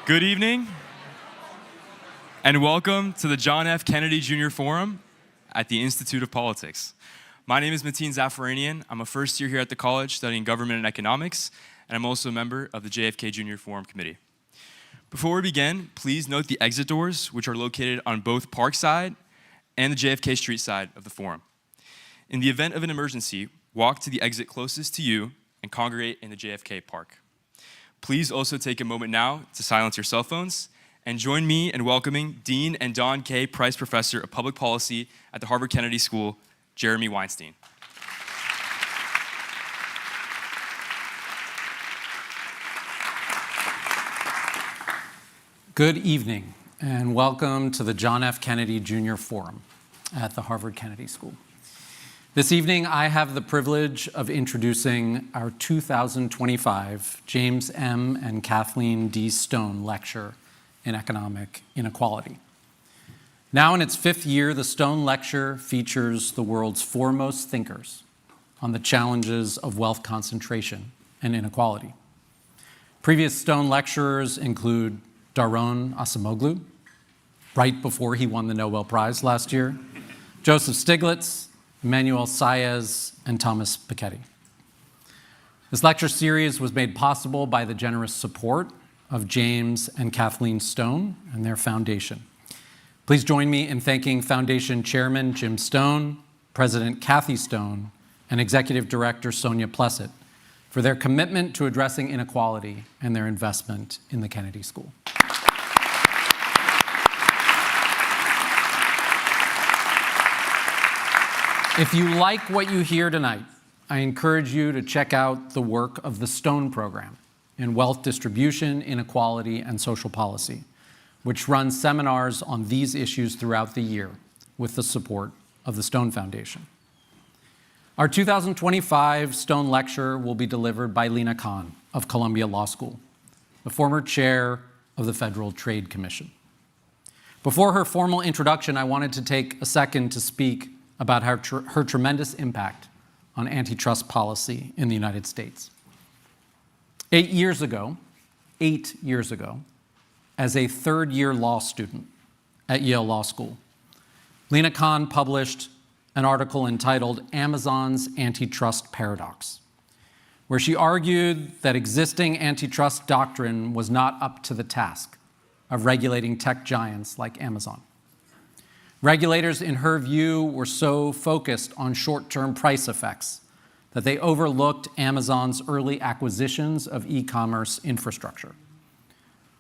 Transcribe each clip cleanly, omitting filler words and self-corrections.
Good evening, and welcome to the John F. Kennedy Jr. Forum at the Institute of Politics. My name is Mateen Zafaranian. I'm a first year here at the college studying government and economics, and I'm also a member of the JFK Jr. Forum Committee. Before we begin, please note the exit doors, which are located on both Parkside and the JFK Street side of the forum. In the event of an emergency, walk to the exit closest to you and congregate in the JFK Park. Please also take a moment now to silence your cell phones and join me in welcoming Dean and Don K. Price Professor of Public Policy at the Harvard Kennedy School, Jeremy Weinstein. Good evening, and welcome to the John F. Kennedy Jr. Forum at the Harvard Kennedy School. This evening, I have the privilege of introducing our 2025 James M. and Kathleen D. Stone Lecture in Economic Inequality. Now in its fifth year, the Stone Lecture features the world's foremost thinkers on the challenges of wealth concentration and inequality. Previous Stone lecturers include Daron Acemoglu, right before he won the Nobel Prize last year, Joseph Stiglitz, Emmanuel Saez, and Thomas Piketty. This lecture series was made possible by the generous support of James and Kathleen Stone and their foundation. Please join me in thanking Foundation Chairman Jim Stone, President Kathy Stone, and Executive Director Sonia Plessett for their commitment to addressing inequality and their investment in the Kennedy School. If you like what you hear tonight, I encourage you to check out the work of the Stone Program in Wealth Distribution, Inequality, and Social Policy, which runs seminars on these issues throughout the year with the support of the Stone Foundation. Our 2025 Stone Lecture will be delivered by Lina Khan of Columbia Law School, the former chair of the Federal Trade Commission. Before her formal introduction, I wanted to take a second to speak about her tremendous impact on antitrust policy in the United States. 8 years ago, as a third-year law student at Yale Law School, Lina Khan published an article entitled Amazon's Antitrust Paradox, where she argued that existing antitrust doctrine was not up to the task of regulating tech giants like Amazon. Regulators, in her view, were so focused on short-term price effects that they overlooked Amazon's early acquisitions of e-commerce infrastructure.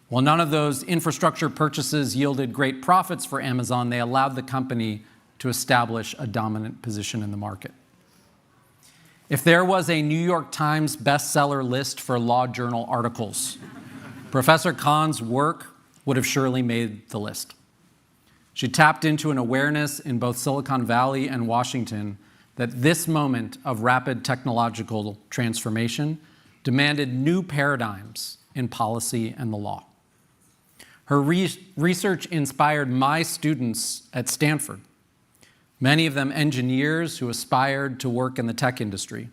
While none of those infrastructure purchases yielded great profits for Amazon, they allowed the company to establish a dominant position in the market. If there was a New York Times bestseller list for law journal articles, Professor Khan's work would have surely made the list. She tapped into an awareness in both Silicon Valley and Washington that this moment of rapid technological transformation demanded new paradigms in policy and the law. Her research inspired my students at Stanford, many of them engineers who aspired to work in the tech industry,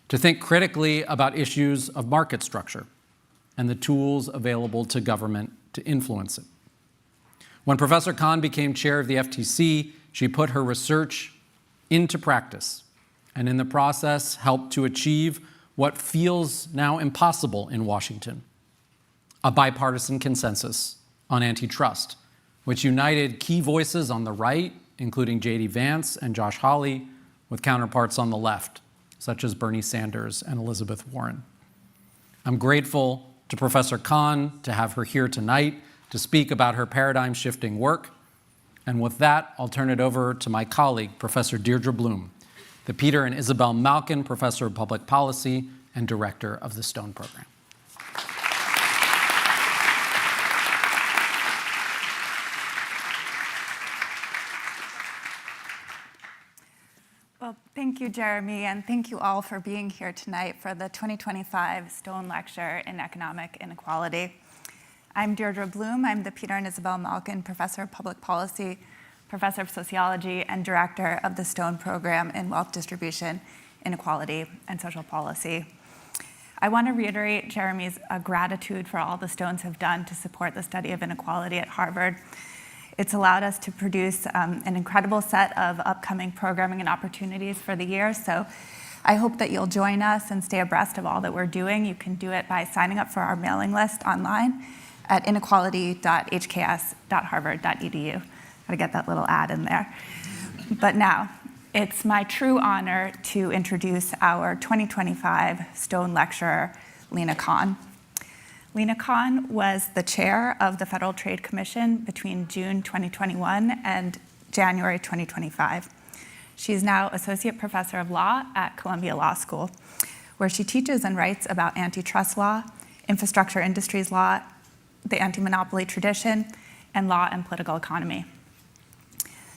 to think critically about issues of market structure and the tools available to government to influence it. When Professor Khan became chair of the FTC, she put her research into practice, and in the process helped to achieve what feels now impossible in Washington, a bipartisan consensus on antitrust, which united key voices on the right, including J.D. Vance and Josh Hawley, with counterparts on the left, such as Bernie Sanders and Elizabeth Warren. I'm grateful to Professor Khan to have her here tonight to speak about her paradigm-shifting work. And with that, I'll turn it over to my colleague, Professor Deirdre Bloom, the Peter and Isabel Malkin Professor of Public Policy and Director of the Stone Program. Well, thank you, Jeremy, and thank you all for being here tonight for the 2025 Stone Lecture in Economic Inequality. I'm Deirdre Bloom. I'm the Peter and Isabel Malkin Professor of Public Policy, Professor of Sociology, and Director of the Stone Program in Wealth Distribution, Inequality, and Social Policy. I want to reiterate Jeremy's gratitude for all the Stones have done to support the study of inequality at Harvard. It's allowed us to produce an incredible set of upcoming programming and opportunities for the year. So I hope that you'll join us and stay abreast of all that we're doing. You can do it by signing up for our mailing list online at inequality.hks.harvard.edu. Gotta get that little ad in there. But now, it's my true honor to introduce our 2025 Stone Lecturer, Lina Khan. Lina Khan was the chair of the Federal Trade Commission between June 2021 and January 2025. She's now Associate Professor of Law at Columbia Law School, where she teaches and writes about antitrust law, infrastructure industries law, the anti-monopoly tradition, and law and political economy.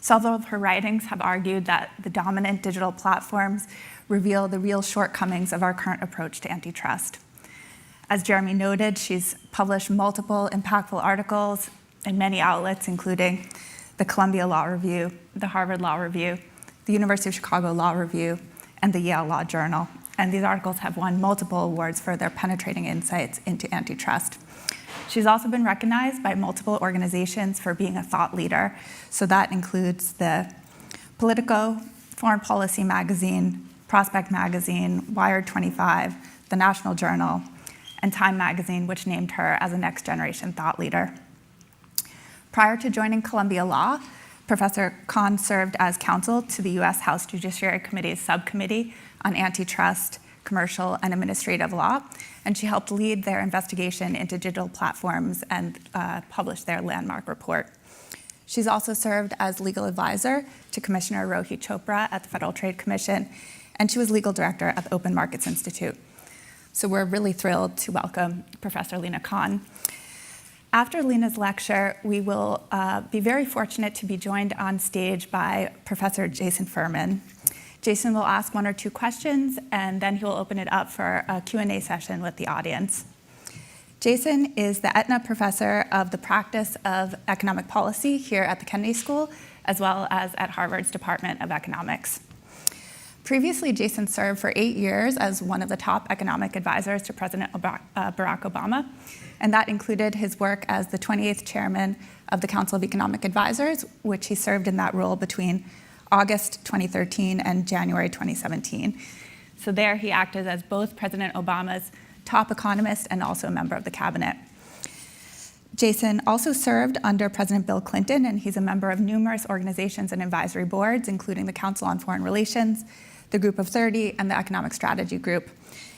Several of her writings have argued that the dominant digital platforms reveal the real shortcomings of our current approach to antitrust. As Jeremy noted, she's published multiple impactful articles in many outlets, including the Columbia Law Review, the Harvard Law Review, the University of Chicago Law Review, and the Yale Law Journal. And these articles have won multiple awards for their penetrating insights into antitrust. She's also been recognized by multiple organizations for being a thought leader. So that includes the Politico, Foreign Policy Magazine, Prospect Magazine, Wired 25, the National Journal, and Time Magazine, which named her as a next generation thought leader. Prior to joining Columbia Law, Professor Khan served as counsel to the US House Judiciary Committee's subcommittee on antitrust, commercial, and administrative law, and she helped lead their investigation into digital platforms and published their landmark report. She's also served as legal advisor to Commissioner Rohit Chopra at the Federal Trade Commission, and she was legal director at the Open Markets Institute. So we're really thrilled to welcome Professor Lina Khan. After Lina's lecture, we will be very fortunate to be joined on stage by Professor Jason Furman. Jason will ask one or two questions, and then he will open it up for a Q&A session with the audience. Jason is the Aetna Professor of the Practice of Economic Policy here at the Kennedy School, as well as at Harvard's Department of Economics. Previously, Jason served for 8 years as one of the top economic advisors to President Barack Obama, and that included his work as the 28th chairman of the Council of Economic Advisors, which he served in that role between August 2013 and January 2017. So there he acted as both President Obama's top economist and also a member of the cabinet. Jason also served under President Bill Clinton, and he's a member of numerous organizations and advisory boards, including the Council on Foreign Relations, the Group of 30, and the Economic Strategy Group.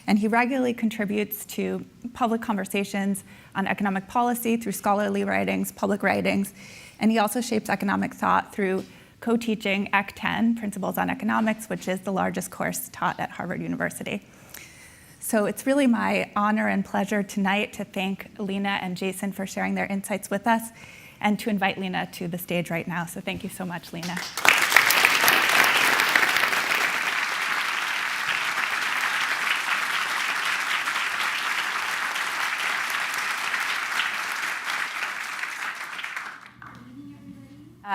And he regularly contributes to public conversations on economic policy through scholarly writings, public writings, and he also shapes economic thought through co-teaching EC 10, Principles on Economics, which is the largest course taught at Harvard University. So it's really my honor and pleasure tonight to thank Lina and Jason for sharing their insights with us and to invite Lina to the stage right now. So thank you so much, Lina.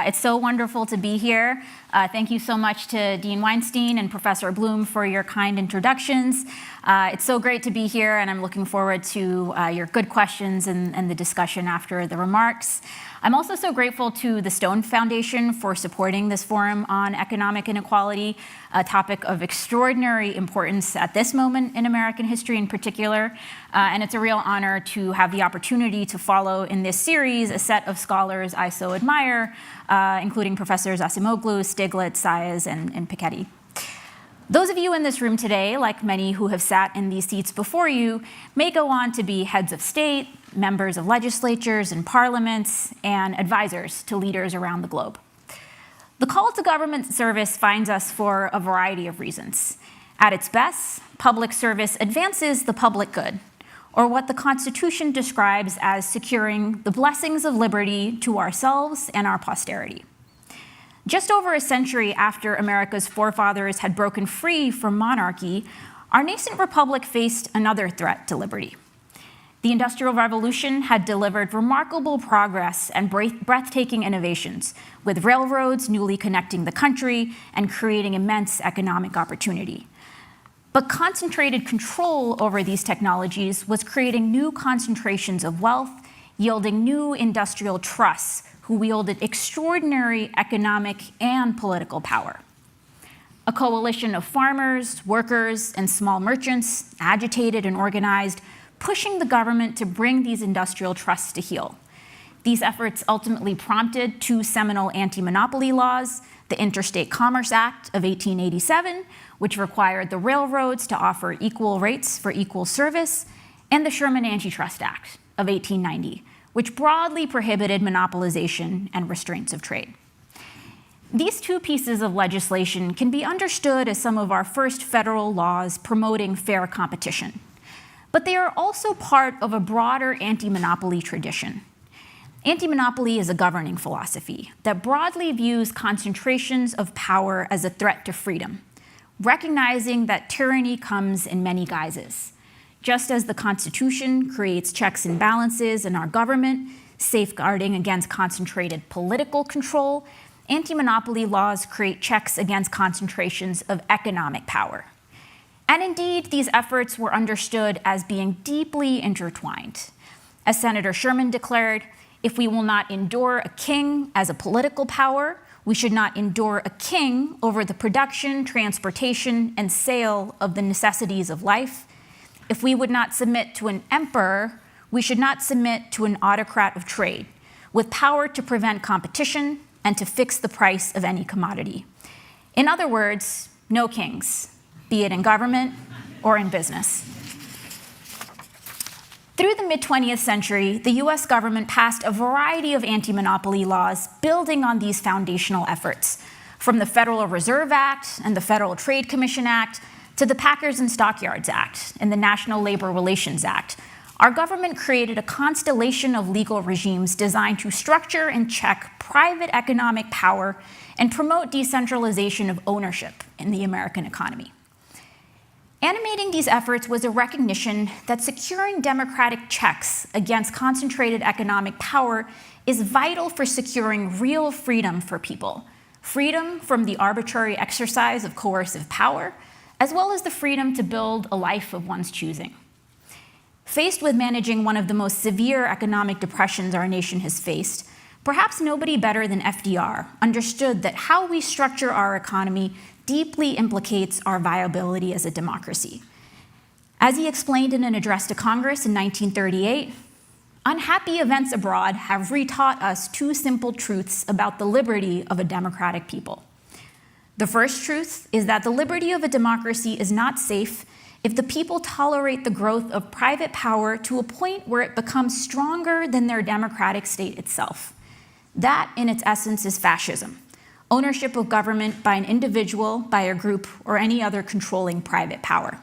It's so wonderful to be here. Thank you so much to Dean Weinstein and Professor Bloom for your kind introductions. It's so great to be here, and I'm looking forward to your good questions and the discussion after the remarks. I'm also so grateful to the Stone Foundation for supporting this forum on economic inequality, a topic of extraordinary importance at this moment in American history in particular. And it's a real honor to have the opportunity to follow in this series a set of scholars I so admire, including Professors Acemoglu, Stiglitz, Saez, and Piketty. Those of you in this room today, like many who have sat in these seats before you, may go on to be heads of state, members of legislatures and parliaments, and advisors to leaders around the globe. The call to government service finds us for a variety of reasons. At its best, public service advances the public good, or what the Constitution describes as securing the blessings of liberty to ourselves and our posterity. Just over a century after America's forefathers had broken free from monarchy, our nascent republic faced another threat to liberty. The Industrial Revolution had delivered remarkable progress and breathtaking innovations, with railroads newly connecting the country and creating immense economic opportunity. But concentrated control over these technologies was creating new concentrations of wealth, yielding new industrial trusts who wielded extraordinary economic and political power. A coalition of farmers, workers, and small merchants agitated and organized, pushing the government to bring these industrial trusts to heel. These efforts ultimately prompted two seminal anti-monopoly laws, the Interstate Commerce Act of 1887, which required the railroads to offer equal rates for equal service, and the Sherman Antitrust Act of 1890, which broadly prohibited monopolization and restraints of trade. These two pieces of legislation can be understood as some of our first federal laws promoting fair competition, but they are also part of a broader anti-monopoly tradition. Anti-monopoly is a governing philosophy that broadly views concentrations of power as a threat to freedom, recognizing that tyranny comes in many guises. Just as the Constitution creates checks and balances in our government, safeguarding against concentrated political control, anti-monopoly laws create checks against concentrations of economic power. And indeed, these efforts were understood as being deeply intertwined. As Senator Sherman declared, if we will not endure a king as a political power, we should not endure a king over the production, transportation, and sale of the necessities of life. If we would not submit to an emperor, we should not submit to an autocrat of trade, with power to prevent competition and to fix the price of any commodity. In other words, no kings, be it in government or in business. Through the mid-20th century, the US government passed a variety of anti-monopoly laws building on these foundational efforts, from the Federal Reserve Act and the Federal Trade Commission Act to the Packers and Stockyards Act and the National Labor Relations Act. Our government created a constellation of legal regimes designed to structure and check private economic power and promote decentralization of ownership in the American economy. Animating these efforts was a recognition that securing democratic checks against concentrated economic power is vital for securing real freedom for people, freedom from the arbitrary exercise of coercive power, as well as the freedom to build a life of one's choosing. Faced with managing one of the most severe economic depressions our nation has faced, perhaps nobody better than FDR understood that how we structure our economy deeply implicates our viability as a democracy. As he explained in an address to Congress in 1938, unhappy events abroad have retaught us two simple truths about the liberty of a democratic people. The first truth is that the liberty of a democracy is not safe if the people tolerate the growth of private power to a point where it becomes stronger than their democratic state itself. That, in its essence, is fascism. Ownership of government by an individual, by a group, or any other controlling private power.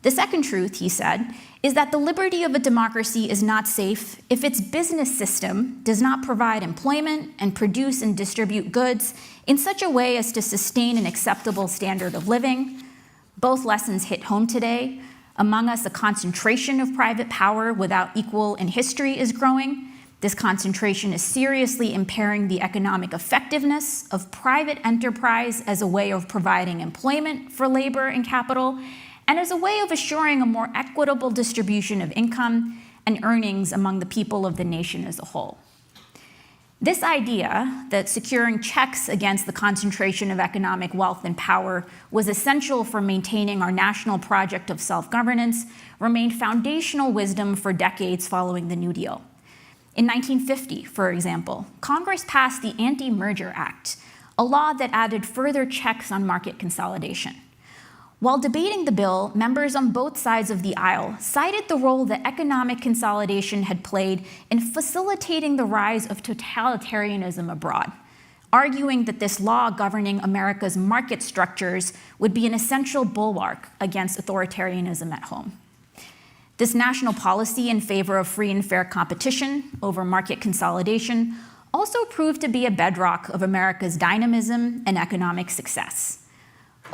The second truth, he said, is that the liberty of a democracy is not safe if its business system does not provide employment and produce and distribute goods in such a way as to sustain an acceptable standard of living. Both lessons hit home today. Among us, a concentration of private power without equal in history is growing. This concentration is seriously impairing the economic effectiveness of private enterprise as a way of providing employment for labor and capital, and as a way of assuring a more equitable distribution of income and earnings among the people of the nation as a whole. This idea that securing checks against the concentration of economic wealth and power was essential for maintaining our national project of self-governance remained foundational wisdom for decades following the New Deal. In 1950, for example, Congress passed the Anti-Merger Act, a law that added further checks on market consolidation. While debating the bill, members on both sides of the aisle cited the role that economic consolidation had played in facilitating the rise of totalitarianism abroad, arguing that this law governing America's market structures would be an essential bulwark against authoritarianism at home. This national policy in favor of free and fair competition over market consolidation also proved to be a bedrock of America's dynamism and economic success.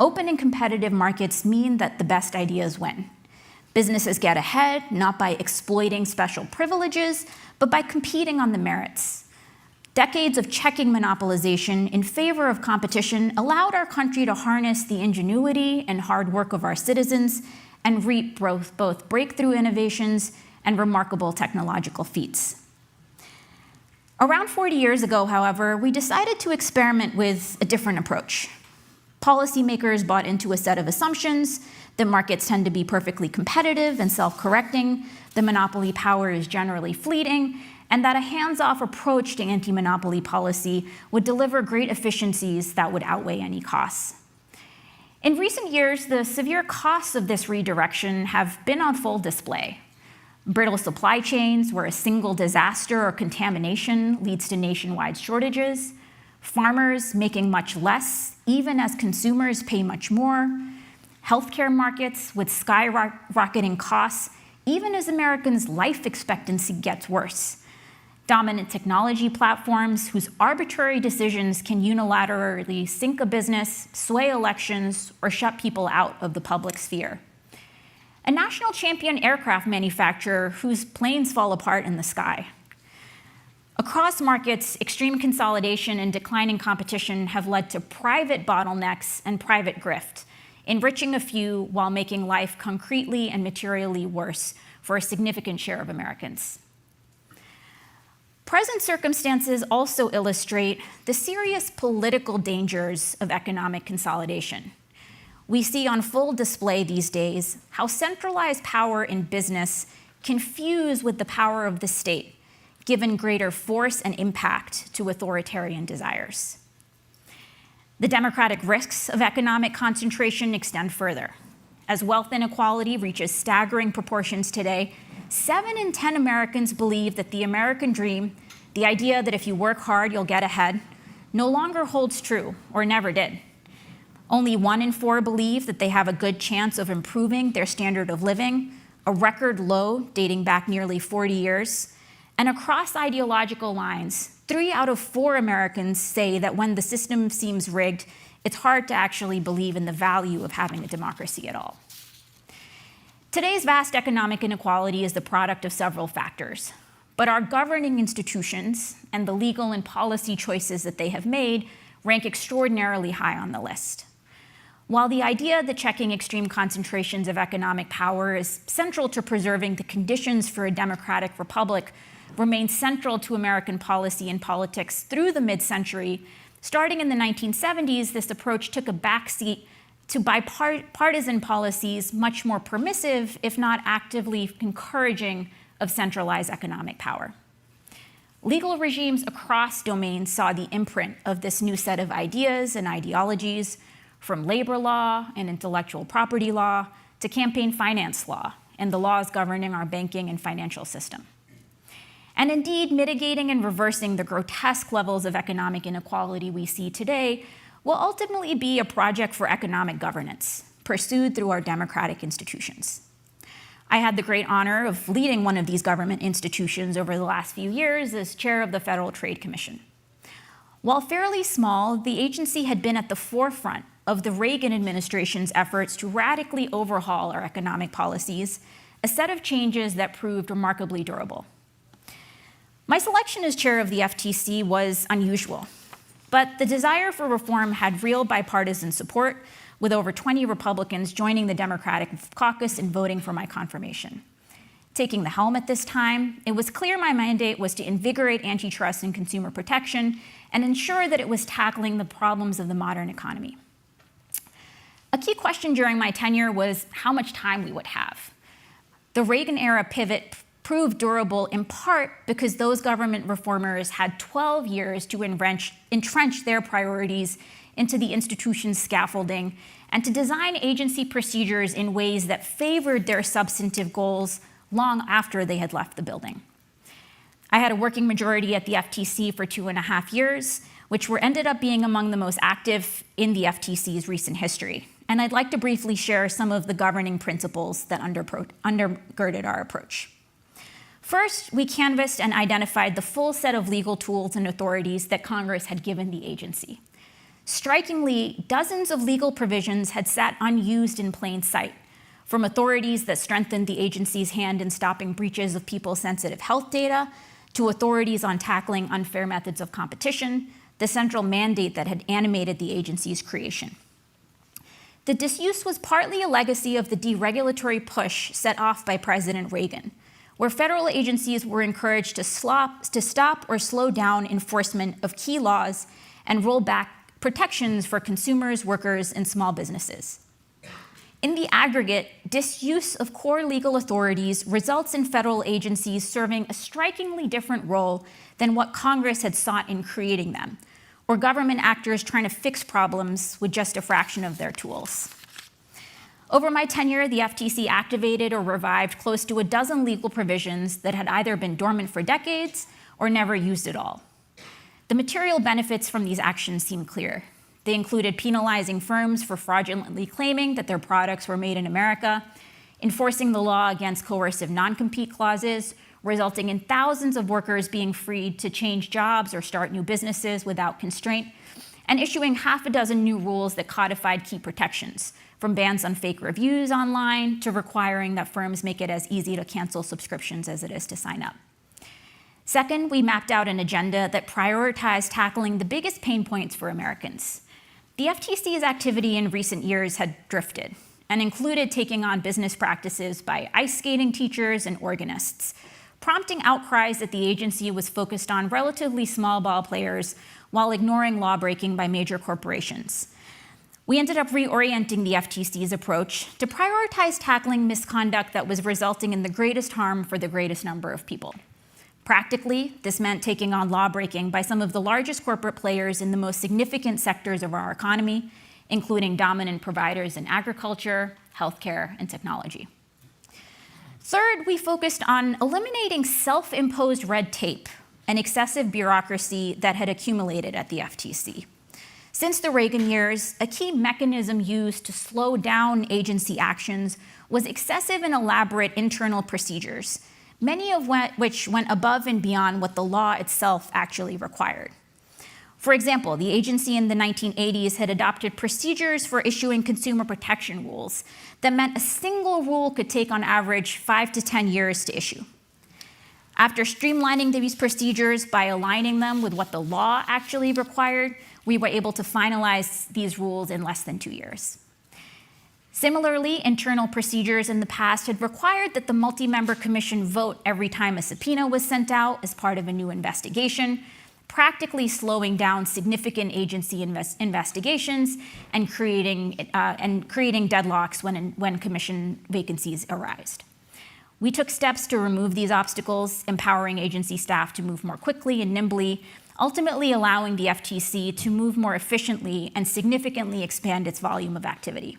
Open and competitive markets mean that the best ideas win. Businesses get ahead not by exploiting special privileges, but by competing on the merits. Decades of checking monopolization in favor of competition allowed our country to harness the ingenuity and hard work of our citizens and reap both breakthrough innovations and remarkable technological feats. Around 40 years ago, however, we decided to experiment with a different approach. Policymakers bought into a set of assumptions that markets tend to be perfectly competitive and self-correcting, the monopoly power is generally fleeting, and that a hands-off approach to anti-monopoly policy would deliver great efficiencies that would outweigh any costs. In recent years, the severe costs of this redirection have been on full display. Brittle supply chains where a single disaster or contamination leads to nationwide shortages, farmers making much less, even as consumers pay much more, healthcare markets with skyrocketing costs, even as Americans' life expectancy gets worse, dominant technology platforms whose arbitrary decisions can unilaterally sink a business, sway elections, or shut people out of the public sphere. A national champion aircraft manufacturer whose planes fall apart in the sky. Across markets, extreme consolidation and declining competition have led to private bottlenecks and private grift, enriching a few while making life concretely and materially worse for a significant share of Americans. Present circumstances also illustrate the serious political dangers of economic consolidation. We see on full display these days how centralized power in business can fuse with the power of the state, given greater force and impact to authoritarian desires. The democratic risks of economic concentration extend further. As wealth inequality reaches staggering proportions today, 7 in 10 Americans believe that the American dream, the idea that if you work hard, you'll get ahead, no longer holds true or never did. Only 1 in 4 believe that they have a good chance of improving their standard of living, a record low dating back nearly 40 years. And across ideological lines, 3 out of 4 Americans say that when the system seems rigged, it's hard to actually believe in the value of having a democracy at all. Today's vast economic inequality is the product of several factors, but our governing institutions and the legal and policy choices that they have made rank extraordinarily high on the list. While the idea that checking extreme concentrations of economic power is central to preserving the conditions for a democratic republic remains central to American policy and politics through the mid-century, starting in the 1970s, this approach took a backseat to bipartisan policies much more permissive, if not actively encouraging, of centralized economic power. Legal regimes across domains saw the imprint of this new set of ideas and ideologies, from labor law and intellectual property law to campaign finance law and the laws governing our banking and financial system. And indeed, mitigating and reversing the grotesque levels of economic inequality we see today will ultimately be a project for economic governance, pursued through our democratic institutions. I had the great honor of leading one of these government institutions over the last few years as chair of the Federal Trade Commission. While fairly small, the agency had been at the forefront of the Reagan administration's efforts to radically overhaul our economic policies, a set of changes that proved remarkably durable. My selection as chair of the FTC was unusual, but the desire for reform had real bipartisan support, with over 20 Republicans joining the Democratic caucus and voting for my confirmation. Taking the helm at this time, it was clear my mandate was to invigorate antitrust and consumer protection and ensure that it was tackling the problems of the modern economy. A key question during my tenure was how much time we would have. The Reagan-era pivot proved durable in part because those government reformers had 12 years to entrench their priorities into the institution's scaffolding and to design agency procedures in ways that favored their substantive goals long after they had left the building. I had a working majority at the FTC for 2.5 years, which ended up being among the most active in the FTC's recent history. And I'd like to briefly share some of the governing principles that undergirded our approach. First, we canvassed and identified the full set of legal tools and authorities that Congress had given the agency. Strikingly, dozens of legal provisions had sat unused in plain sight, from authorities that strengthened the agency's hand in stopping breaches of people's sensitive health data to authorities on tackling unfair methods of competition, the central mandate that had animated the agency's creation. The disuse was partly a legacy of the deregulatory push set off by President Reagan, where federal agencies were encouraged to stop or slow down enforcement of key laws and roll back protections for consumers, workers, and small businesses. In the aggregate, disuse of core legal authorities results in federal agencies serving a strikingly different role than what Congress had sought in creating them, or government actors trying to fix problems with just a fraction of their tools. Over my tenure, the FTC activated or revived close to a dozen legal provisions that had either been dormant for decades or never used at all. The material benefits from these actions seem clear. They included penalizing firms for fraudulently claiming that their products were made in America, enforcing the law against coercive non-compete clauses, resulting in thousands of workers being freed to change jobs or start new businesses without constraint, and issuing half a dozen new rules that codified key protections, from bans on fake reviews online to requiring that firms make it as easy to cancel subscriptions as it is to sign up. Second, we mapped out an agenda that prioritized tackling the biggest pain points for Americans. The FTC's activity in recent years had drifted and included taking on business practices by ice skating teachers and organists, prompting outcries that the agency was focused on relatively small ball players while ignoring lawbreaking by major corporations. We ended up reorienting the FTC's approach to prioritize tackling misconduct that was resulting in the greatest harm for the greatest number of people. Practically, this meant taking on lawbreaking by some of the largest corporate players in the most significant sectors of our economy, including dominant providers in agriculture, healthcare, and technology. Third, we focused on eliminating self-imposed red tape and excessive bureaucracy that had accumulated at the FTC. Since the Reagan years, a key mechanism used to slow down agency actions was excessive and elaborate internal procedures, many of which went above and beyond what the law itself actually required. For example, the agency in the 1980s had adopted procedures for issuing consumer protection rules that meant a single rule could take on average 5 to 10 years to issue. After streamlining these procedures by aligning them with what the law actually required, we were able to finalize these rules in less than 2 years. Similarly, internal procedures in the past had required that the multi-member commission vote every time a subpoena was sent out as part of a new investigation, practically slowing down significant agency investigations and creating deadlocks when commission vacancies arised. We took steps to remove these obstacles, empowering agency staff to move more quickly and nimbly, ultimately allowing the FTC to move more efficiently and significantly expand its volume of activity.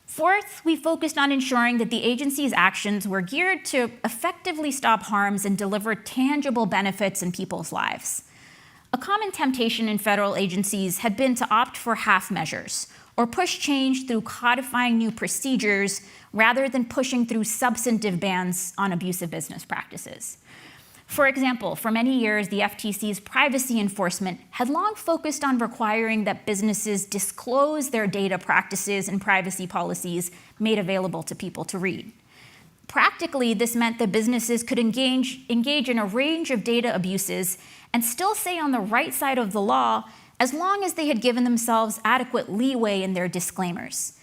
Fourth, we focused on ensuring that the agency's actions were geared to effectively stop harms and deliver tangible benefits in people's lives. A common temptation in federal agencies had been to opt for half measures or push change through codifying new procedures rather than pushing through substantive bans on abusive business practices. For example, for many years, the FTC's privacy enforcement had long focused on requiring that businesses disclose their data practices and privacy policies made available to people to read. Practically, this meant that businesses could engage in a range of data abuses and still stay on the right side of the law as long as they had given themselves adequate leeway in their disclaimers.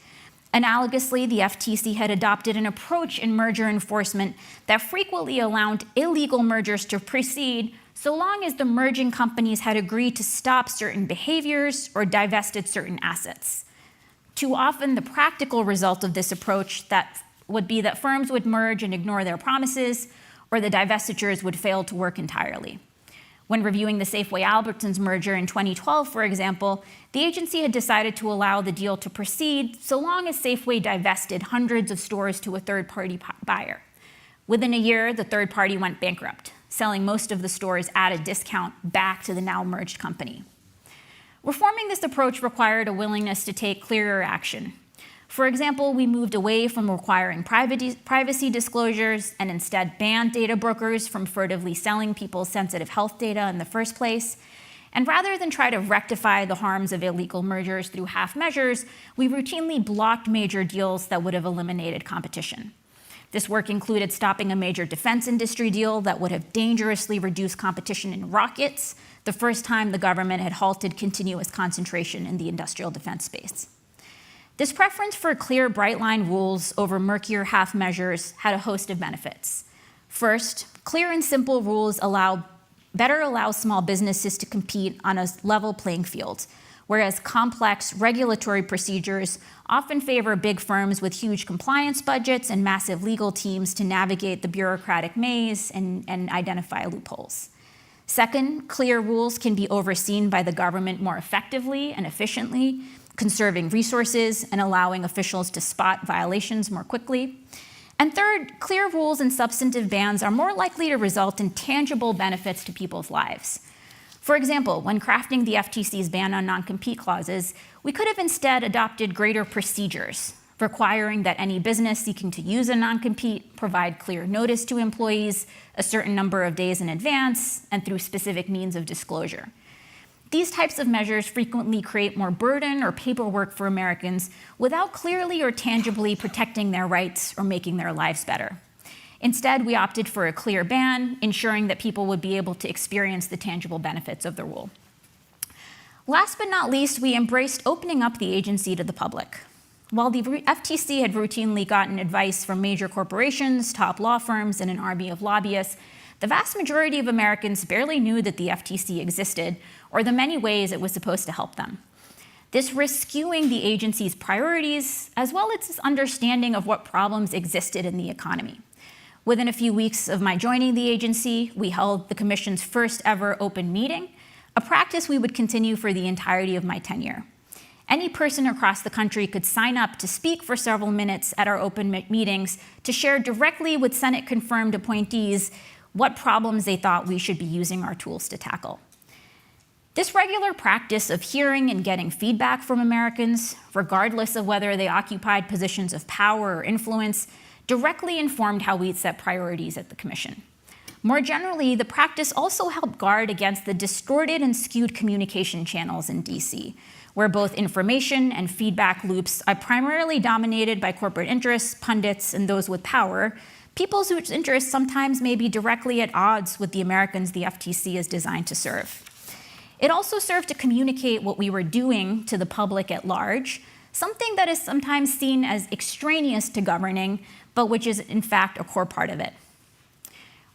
Analogously, the FTC had adopted an approach in merger enforcement that frequently allowed illegal mergers to proceed so long as the merging companies had agreed to stop certain behaviors or divested certain assets. Too often, the practical result of this approach would be that firms would merge and ignore their promises, or the divestitures would fail to work entirely. When reviewing the Safeway-Albertsons merger in 2012, for example, the agency had decided to allow the deal to proceed so long as Safeway divested hundreds of stores to a third-party buyer. Within a year, the third party went bankrupt, selling most of the stores at a discount back to the now-merged company. Reforming this approach required a willingness to take clearer action. For example, we moved away from requiring privacy disclosures and instead banned data brokers from furtively selling people's sensitive health data in the first place. And rather than try to rectify the harms of illegal mergers through half measures, we routinely blocked major deals that would have eliminated competition. This work included stopping a major defense industry deal that would have dangerously reduced competition in rockets, the first time the government had halted continuous concentration in the industrial defense space. This preference for clear, bright-line rules over murkier half measures had a host of benefits. First, clear and simple rules better allow small businesses to compete on a level playing field, whereas complex regulatory procedures often favor big firms with huge compliance budgets and massive legal teams to navigate the bureaucratic maze and identify loopholes. Second, clear rules can be overseen by the government more effectively and efficiently, conserving resources and allowing officials to spot violations more quickly. And third, clear rules and substantive bans are more likely to result in tangible benefits to people's lives. For example, when crafting the FTC's ban on non-compete clauses, we could have instead adopted greater procedures, requiring that any business seeking to use a non-compete provide clear notice to employees a certain number of days in advance and through specific means of disclosure. These types of measures frequently create more burden or paperwork for Americans without clearly or tangibly protecting their rights or making their lives better. Instead, we opted for a clear ban, ensuring that people would be able to experience the tangible benefits of the rule. Last but not least, we embraced opening up the agency to the public. While the FTC had routinely gotten advice from major corporations, top law firms, and an army of lobbyists, the vast majority of Americans barely knew that the FTC existed or the many ways it was supposed to help them. This risked skewing the agency's priorities, as well as its understanding of what problems existed in the economy. Within a few weeks of my joining the agency, we held the Commission's first ever open meeting, a practice we would continue for the entirety of my tenure. Any person across the country could sign up to speak for several minutes at our open meetings to share directly with Senate-confirmed appointees what problems they thought we should be using our tools to tackle. This regular practice of hearing and getting feedback from Americans, regardless of whether they occupied positions of power or influence, directly informed how we set priorities at the Commission. More generally, the practice also helped guard against the distorted and skewed communication channels in DC, where both information and feedback loops are primarily dominated by corporate interests, pundits, and those with power, people whose interests sometimes may be directly at odds with the Americans the FTC is designed to serve. It also served to communicate what we were doing to the public at large, something that is sometimes seen as extraneous to governing, but which is in fact a core part of it.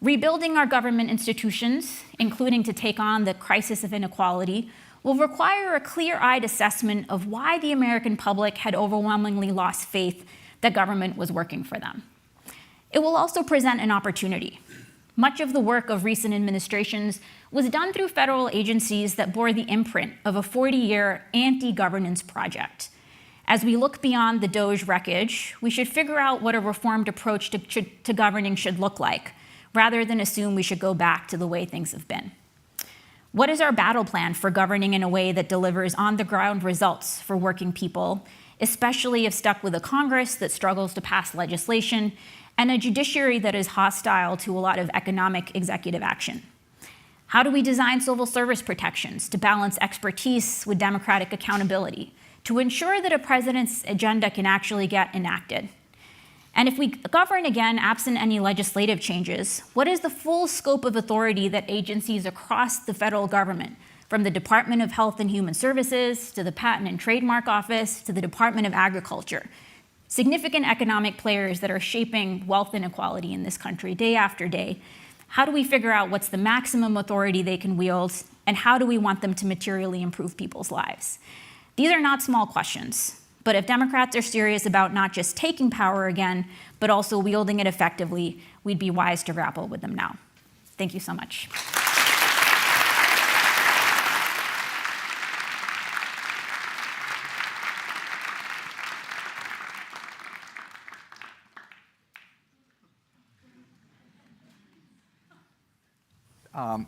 Rebuilding our government institutions, including to take on the crisis of inequality, will require a clear-eyed assessment of why the American public had overwhelmingly lost faith that government was working for them. It will also present an opportunity. Much of the work of recent administrations was done through federal agencies that bore the imprint of a 40-year anti-governance project. As we look beyond the DOGE wreckage, we should figure out what a reformed approach to governing should look like, rather than assume we should go back to the way things have been. What is our battle plan for governing in a way that delivers on-the-ground results for working people, especially if stuck with a Congress that struggles to pass legislation and a judiciary that is hostile to a lot of economic executive action? How do we design civil service protections to balance expertise with democratic accountability, to ensure that a president's agenda can actually get enacted? And if we govern again absent any legislative changes, what is the full scope of authority that agencies across the federal government, from the Department of Health and Human Services to the Patent and Trademark Office to the Department of Agriculture, significant economic players that are shaping wealth inequality in this country day after day, how do we figure out what's the maximum authority they can wield, and how do we want them to materially improve people's lives? These are not small questions, but if Democrats are serious about not just taking power again, but also wielding it effectively, we'd be wise to grapple with them now. Thank you so much.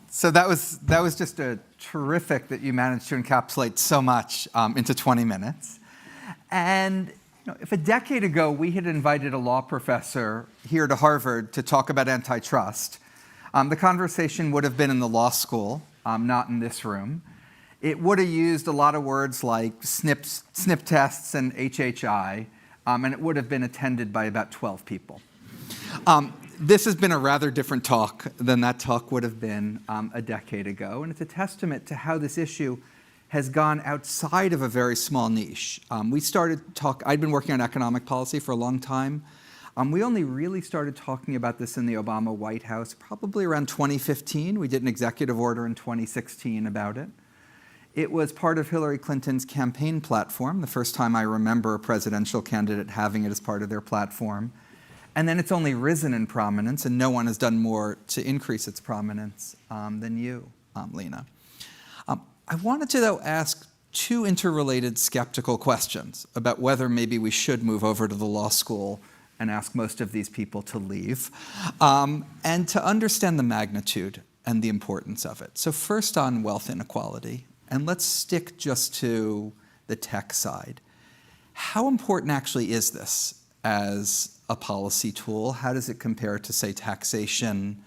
So that was just a terrific that you managed to encapsulate so much into 20 minutes. And if a decade ago we had invited a law professor here to Harvard to talk about antitrust, the conversation would have been in the law school, not in this room. It would have used a lot of words like snip tests and HHI, and it would have been attended by about 12 people. This has been a rather different talk than that talk would have been a decade ago, and it's a testament to how this issue has gone outside of a very small niche. I'd been working on economic policy for a long time. We only really started talking about this in the Obama White House probably around 2015. We did an executive order in 2016 about it. It was part of Hillary Clinton's campaign platform, the first time I remember a presidential candidate having it as part of their platform. And then it's only risen in prominence, and no one has done more to increase its prominence than you, Lina. I wanted to, though, ask two interrelated skeptical questions about whether maybe we should move over to the law school and ask most of these people to leave, and to understand the magnitude and the importance of it. So first on wealth inequality, and let's stick just to the tech side. How important actually is this as a policy tool? How does it compare to, say, taxation?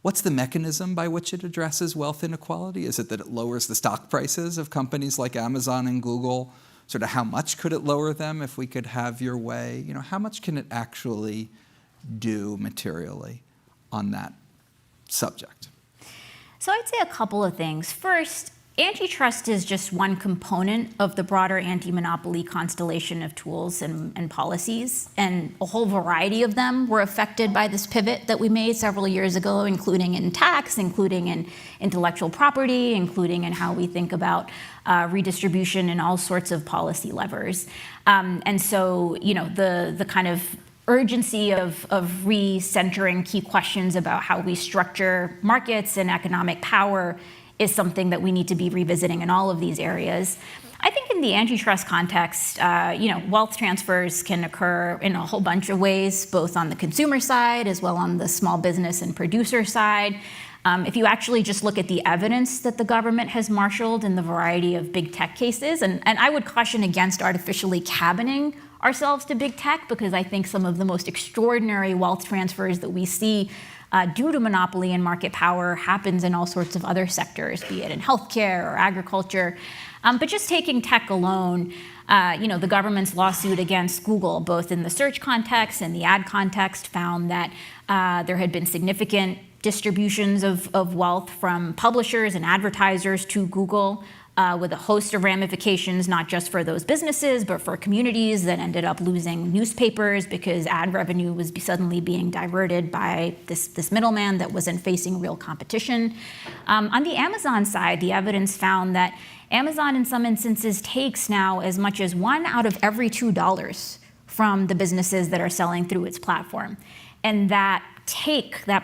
What's the mechanism by which it addresses wealth inequality? Is it that it lowers the stock prices of companies like Amazon and Google? Sort of how much could it lower them if we could have your way? You know, how much can it actually do materially on that subject? So I'd say a couple of things. First, antitrust is just one component of the broader anti-monopoly constellation of tools and policies, and a whole variety of them were affected by this pivot that we made several years ago, including in tax, including in intellectual property, including in how we think about redistribution and all sorts of policy levers. And so, you know, the kind of urgency of recentering key questions about how we structure markets and economic power is something that we need to be revisiting in all of these areas. I think in the antitrust context, wealth transfers can occur in a whole bunch of ways, both on the consumer side as well on the small business and producer side. If you actually just look at the evidence that the government has marshaled in the variety of big tech cases, and I would caution against artificially cabining ourselves to big tech, because I think some of the most extraordinary wealth transfers that we see due to monopoly and market power happens in all sorts of other sectors, be it in healthcare or agriculture. But just taking tech alone, the government's lawsuit against Google, both in the search context and the ad context, found that there had been significant distributions of wealth from publishers and advertisers to Google, with a host of ramifications, not just for those businesses, but for communities that ended up losing newspapers because ad revenue was suddenly being diverted by this middleman that wasn't facing real competition. On the Amazon side, the evidence found that Amazon in some instances takes now as much as $1 out of every $2 from the businesses that are selling through its platform. And that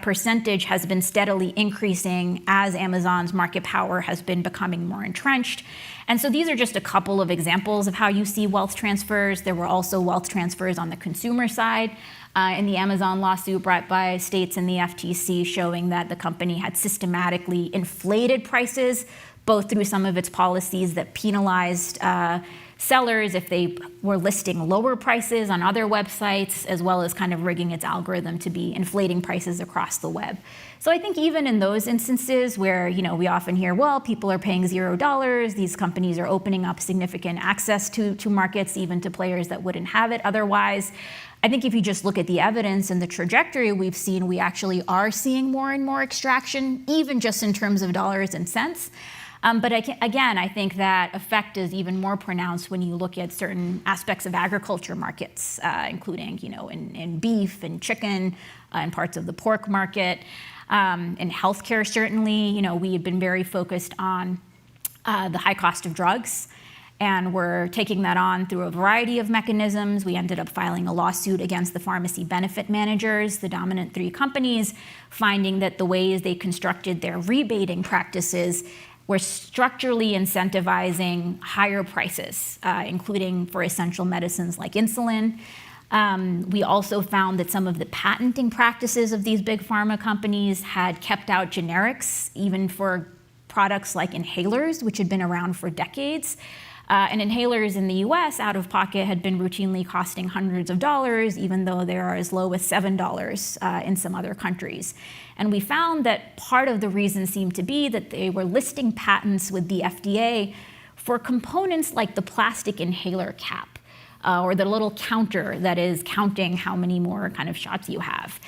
percentage has been steadily increasing as Amazon's market power has been becoming more entrenched. And so these are just a couple of examples of how you see wealth transfers. There were also wealth transfers on the consumer side in the Amazon lawsuit brought by states and the FTC, showing that the company had systematically inflated prices, both through some of its policies that penalized sellers if they were listing lower prices on other websites, as well as kind of rigging its algorithm to be inflating prices across the web. So I think even in those instances where, we often hear, well, people are paying $0, these companies are opening up significant access to markets, even to players that wouldn't have it otherwise. I think if you just look at the evidence and the trajectory we've seen, we actually are seeing more and more extraction, even just in terms of dollars and cents. But again, I think that effect is even more pronounced when you look at certain aspects of agriculture markets, including, in beef and chicken, and parts of the pork market. In healthcare, certainly, we have been very focused on the high cost of drugs, and we're taking that on through a variety of mechanisms. We ended up filing a lawsuit against the pharmacy benefit managers, the dominant 3 companies, finding that the ways they constructed their rebating practices were structurally incentivizing higher prices, including for essential medicines like insulin. We also found that some of the patenting practices of these big pharma companies had kept out generics, even for products like inhalers, which had been around for decades. And inhalers in the US, out of pocket, had been routinely costing hundreds of dollars, even though they are as low as $7 in some other countries. And we found that part of the reason seemed to be that they were listing patents with the FDA for components like the plastic inhaler cap, or the little counter that is counting how many more kind of shots you have.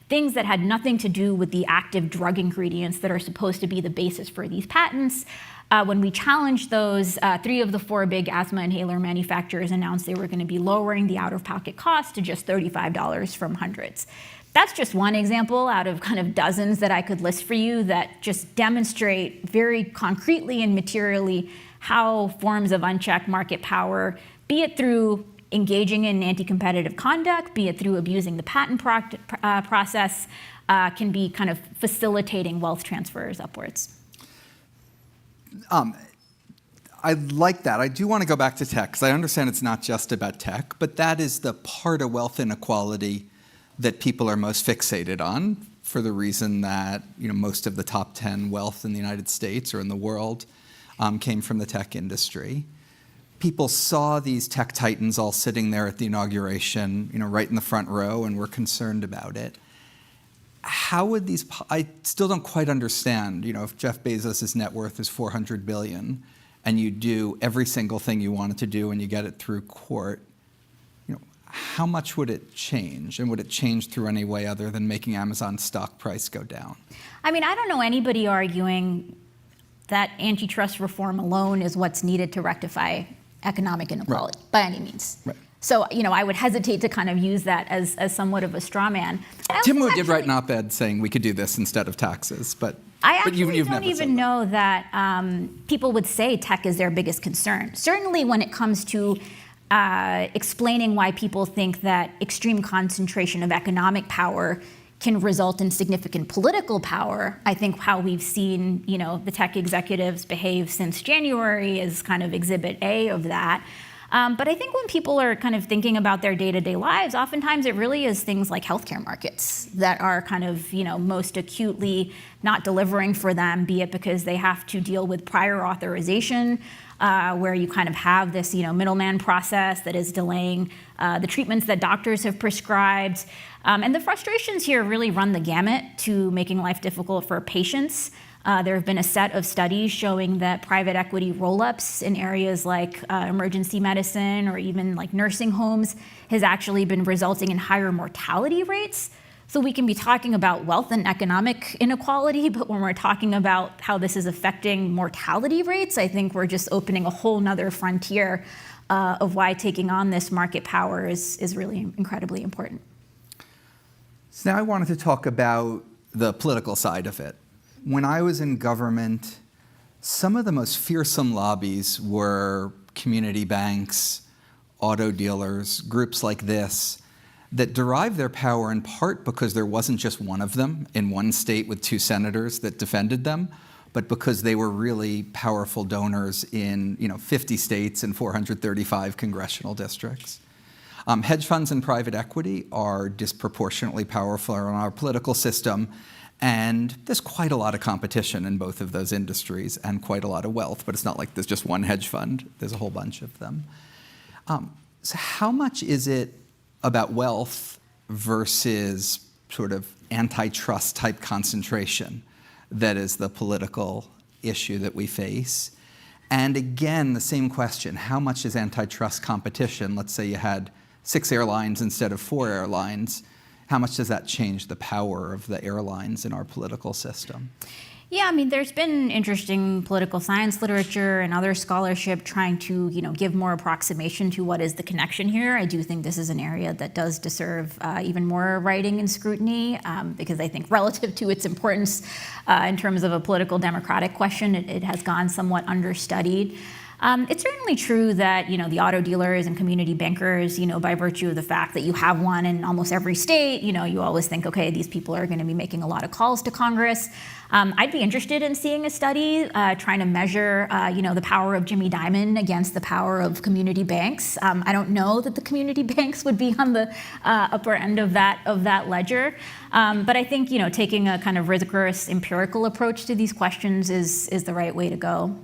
Things that had nothing to do with the active drug ingredients that are supposed to be the basis for these patents. When we challenged those, 3 of the 4 big asthma inhaler manufacturers announced they were going to be lowering the out-of-pocket cost to just $35 from hundreds. That's just one example out of kind of dozens that I could list for you that just demonstrate very concretely and materially how forms of unchecked market power, be it through engaging in anti-competitive conduct, be it through abusing the patent process, can be kind of facilitating wealth transfers upwards. I like that. I do want to go back to tech, because I understand it's not just about tech, but that is the part of wealth inequality that people are most fixated on, for the reason that most of the top 10 wealth in the United States or in the world came from the tech industry. People saw these tech titans all sitting there at the inauguration, right in the front row, and were concerned about it. How would these? I still don't quite understand. If Jeff Bezos' net worth is $400 billion, and you do every single thing you wanted to do, and you get it through court, how much would it change? And would it change through any way other than making Amazon's stock price go down? I mean, I don't know anybody arguing that antitrust reform alone is what's needed to rectify economic inequality by any means. Right. So, I would hesitate to kind of use that as somewhat of a straw man. Tim Wu did write an op-ed saying we could do this instead of taxes, but you've don't even know that people would say tech is their biggest concern. Certainly when it comes to explaining why people think that extreme concentration of economic power can result in significant political power. I think how we've seen, the tech executives behave since January is kind of exhibit A of that. But I think when people are kind of thinking about their day-to-day lives, oftentimes it really is things like healthcare markets that are kind of, most acutely not delivering for them, be it because they have to deal with prior authorization, where you kind of have this, middleman process that is delaying the treatments that doctors have prescribed. And the frustrations here really run the gamut to making life difficult for patients. There have been a set of studies showing that private equity roll-ups in areas like emergency medicine or even like nursing homes has actually been resulting in higher mortality rates. So we can be talking about wealth and economic inequality, but when we're talking about how this is affecting mortality rates, I think we're just opening a whole nother frontier of why taking on this market power is really incredibly important. So now I wanted to talk about the political side of it. When I was in government, some of the most fearsome lobbies were community banks, auto dealers, groups like this, that derive their power in part because there wasn't just one of them in one state with 2 senators that defended them, but because they were really powerful donors in 50 states and 435 congressional districts. Hedge funds and private equity are disproportionately powerful in our political system, and there's quite a lot of competition in both of those industries and quite a lot of wealth, but it's not like there's just one hedge fund, there's a whole bunch of them. So how much is it about wealth versus sort of antitrust type concentration that is the political issue that we face? And again, the same question, how much is antitrust competition? Let's say you had 6 airlines instead of 4 airlines. How much does that change the power of the airlines in our political system? Yeah, I mean, there's been interesting political science literature and other scholarship trying to, give more approximation to what is the connection here. I do think this is an area that does deserve even more writing and scrutiny, because I think relative to its importance in terms of a political democratic question, it has gone somewhat understudied. It's certainly true that, the auto dealers and community bankers, by virtue of the fact that you have one in almost every state, you always think, okay, these people are going to be making a lot of calls to Congress. I'd be interested in seeing a study trying to measure, the power of Jimmy Dimon against the power of community banks. I don't know that the community banks would be on the upper end of that ledger. But I think, taking a kind of rigorous empirical approach to these questions is the right way to go.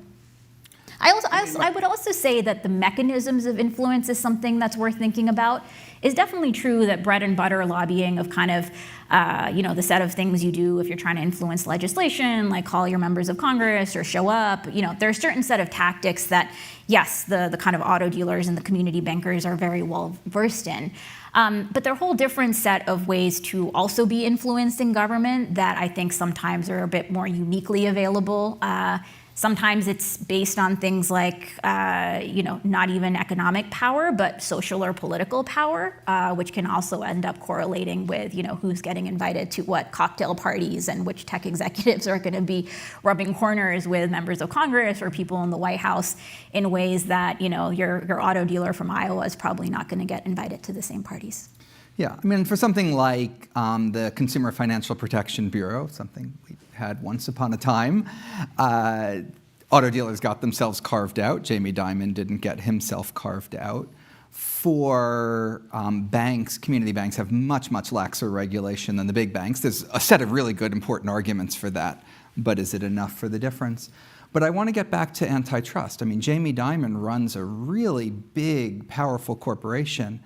I would also say that the mechanisms of influence is something that's worth thinking about. It's definitely true that bread and butter lobbying of kind of, the set of things you do if you're trying to influence legislation, like call your members of Congress or show up, there are a certain set of tactics that, yes, the kind of auto dealers and the community bankers are very well versed in. But there are a whole different set of ways to also be influenced in government that I think sometimes are a bit more uniquely available. Sometimes it's based on things like, not even economic power, but social or political power, which can also end up correlating with, who's getting invited to what cocktail parties and which tech executives are going to be rubbing corners with members of Congress or people in the White House in ways that, your auto dealer from Iowa is probably not going to get invited to the same parties. Yeah, I mean, for something like the Consumer Financial Protection Bureau, something we had once upon a time, auto dealers got themselves carved out. Jamie Dimon didn't get himself carved out. For banks, community banks have much, much laxer regulation than the big banks. There's a set of really good, important arguments for that, but is it enough for the difference? But I want to get back to antitrust. I mean, Jamie Dimon runs a really big, powerful corporation.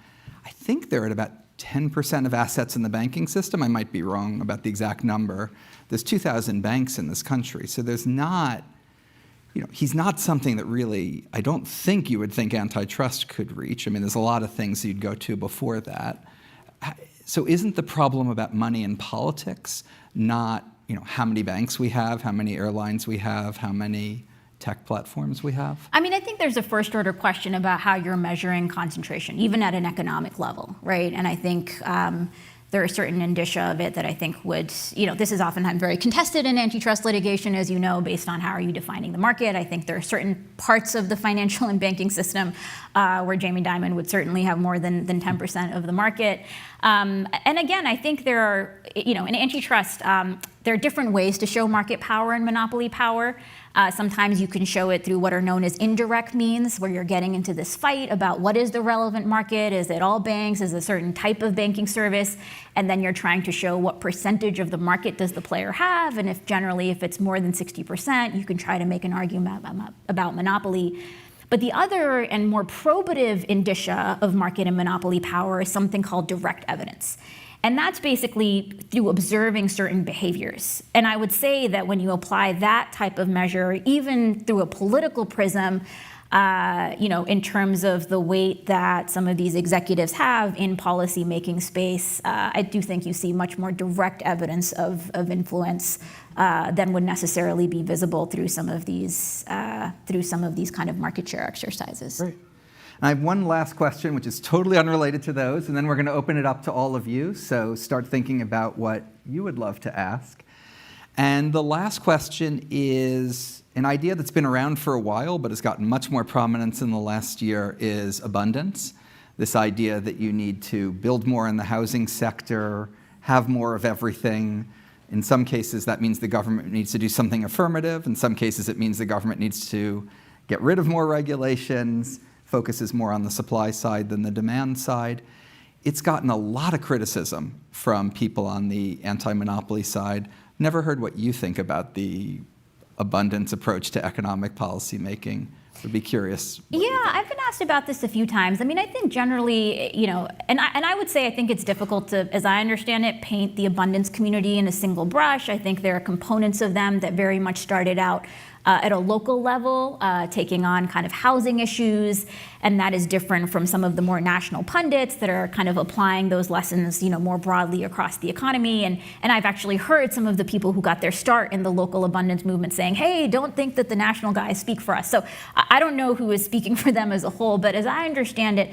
I think they're at about 10% of assets in the banking system. I might be wrong about the exact number. There's 2,000 banks in this country, so there's not, he's not something that really, I don't think you would think antitrust could reach. I mean, there's a lot of things you'd go to before that. So isn't the problem about money in politics not, how many banks we have, how many airlines we have, how many tech platforms we have? I mean, I think there's a first order question about how you're measuring concentration, even at an economic level, right? And I think there are certain indicia of it that I think would, this is oftentimes very contested in antitrust litigation, as you know, based on how are you defining the market. I think there are certain parts of the financial and banking system where Jamie Dimon would certainly have more than 10% of the market. And again, I think there are, in antitrust, there are different ways to show market power and monopoly power. Sometimes you can show it through what are known as indirect means, where you're getting into this fight about what is the relevant market, is it all banks, is it a certain type of banking service, and then you're trying to show what percentage of the market does the player have, and if it's more than 60%, you can try to make an argument about monopoly. But the other and more probative indicia of market and monopoly power is something called direct evidence. And that's basically through observing certain behaviors. And I would say that when you apply that type of measure, even through a political prism, in terms of the weight that some of these executives have in policy-making space, I do think you see much more direct evidence of influence than would necessarily be visible through some of these kind of market share exercises. Great. I have one last question, which is totally unrelated to those, and then we're going to open it up to all of you. So start thinking about what you would love to ask. And the last question is an idea that's been around for a while, but has gotten much more prominence in the last year, is abundance. This idea that you need to build more in the housing sector, have more of everything. In some cases, that means the government needs to do something affirmative. In some cases, it means the government needs to get rid of more regulations, focuses more on the supply side than the demand side. It's gotten a lot of criticism from people on the anti-monopoly side. Never heard what you think about the abundance approach to economic policy making. Would be curious. Yeah, I've been asked about this a few times. I mean, I think generally, and I would say I think it's difficult to, as I understand it, paint the abundance community in a single brush. I think there are components of them that very much started out at a local level, taking on kind of housing issues, and that is different from some of the more national pundits that are kind of applying those lessons, more broadly across the economy. And I've actually heard some of the people who got their start in the local abundance movement saying, hey, don't think that the national guys speak for us. So I don't know who is speaking for them as a whole, but as I understand it,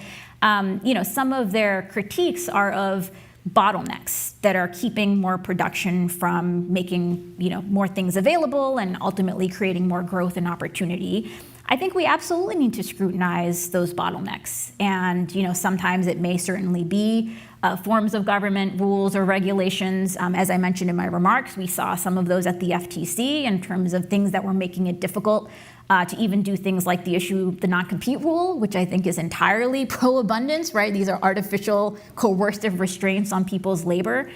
some of their critiques are of bottlenecks that are keeping more production from making more things available and ultimately creating more growth and opportunity. I think we absolutely need to scrutinize those bottlenecks. And sometimes it may certainly be forms of government, rules or regulations. As I mentioned in my remarks, we saw some of those at the FTC in terms of things that were making it difficult to even do things like the non-compete rule, which I think is entirely pro-abundance, right? These are artificial coercive restraints on people's labor.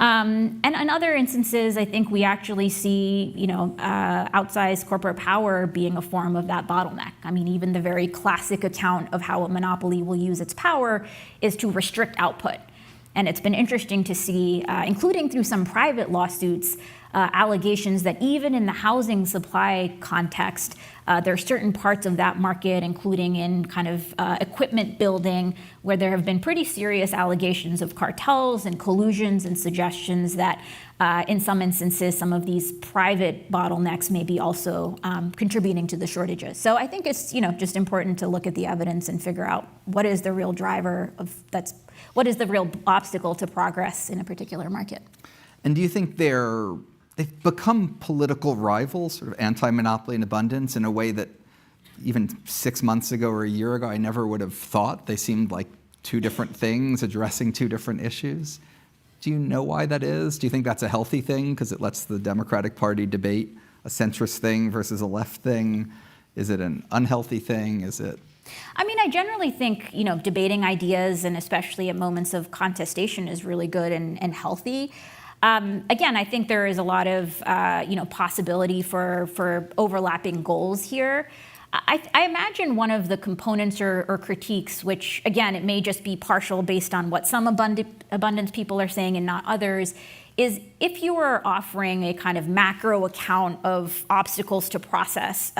And in other instances, I think we actually see, outsized corporate power being a form of that bottleneck. I mean, even the very classic account of how a monopoly will use its power is to restrict output. And it's been interesting to see, including through some private lawsuits, allegations that even in the housing supply context, there are certain parts of that market, including in kind of equipment building, where there have been pretty serious allegations of cartels and collusions and suggestions that in some instances, some of these private bottlenecks may be also contributing to the shortages. So I think it's just important to look at the evidence and figure out what is the real driver what is the real obstacle to progress in a particular market. And do you think they've become political rivals, sort of anti-monopoly and abundance, in a way that even 6 months ago or a year ago I never would have thought? They seemed like two different things addressing two different issues. Do you know why that is? Do you think that's a healthy thing because it lets the Democratic Party debate a centrist thing versus a left thing? Is it an unhealthy thing? Is it? I mean, I generally think, debating ideas, and especially at moments of contestation, is really good and healthy. Again, I think there is a lot of possibility for overlapping goals here. I imagine one of the components or critiques, which again, it may just be partial based on what some abundance people are saying and not others, is if you were offering a kind of macro account of obstacles to progress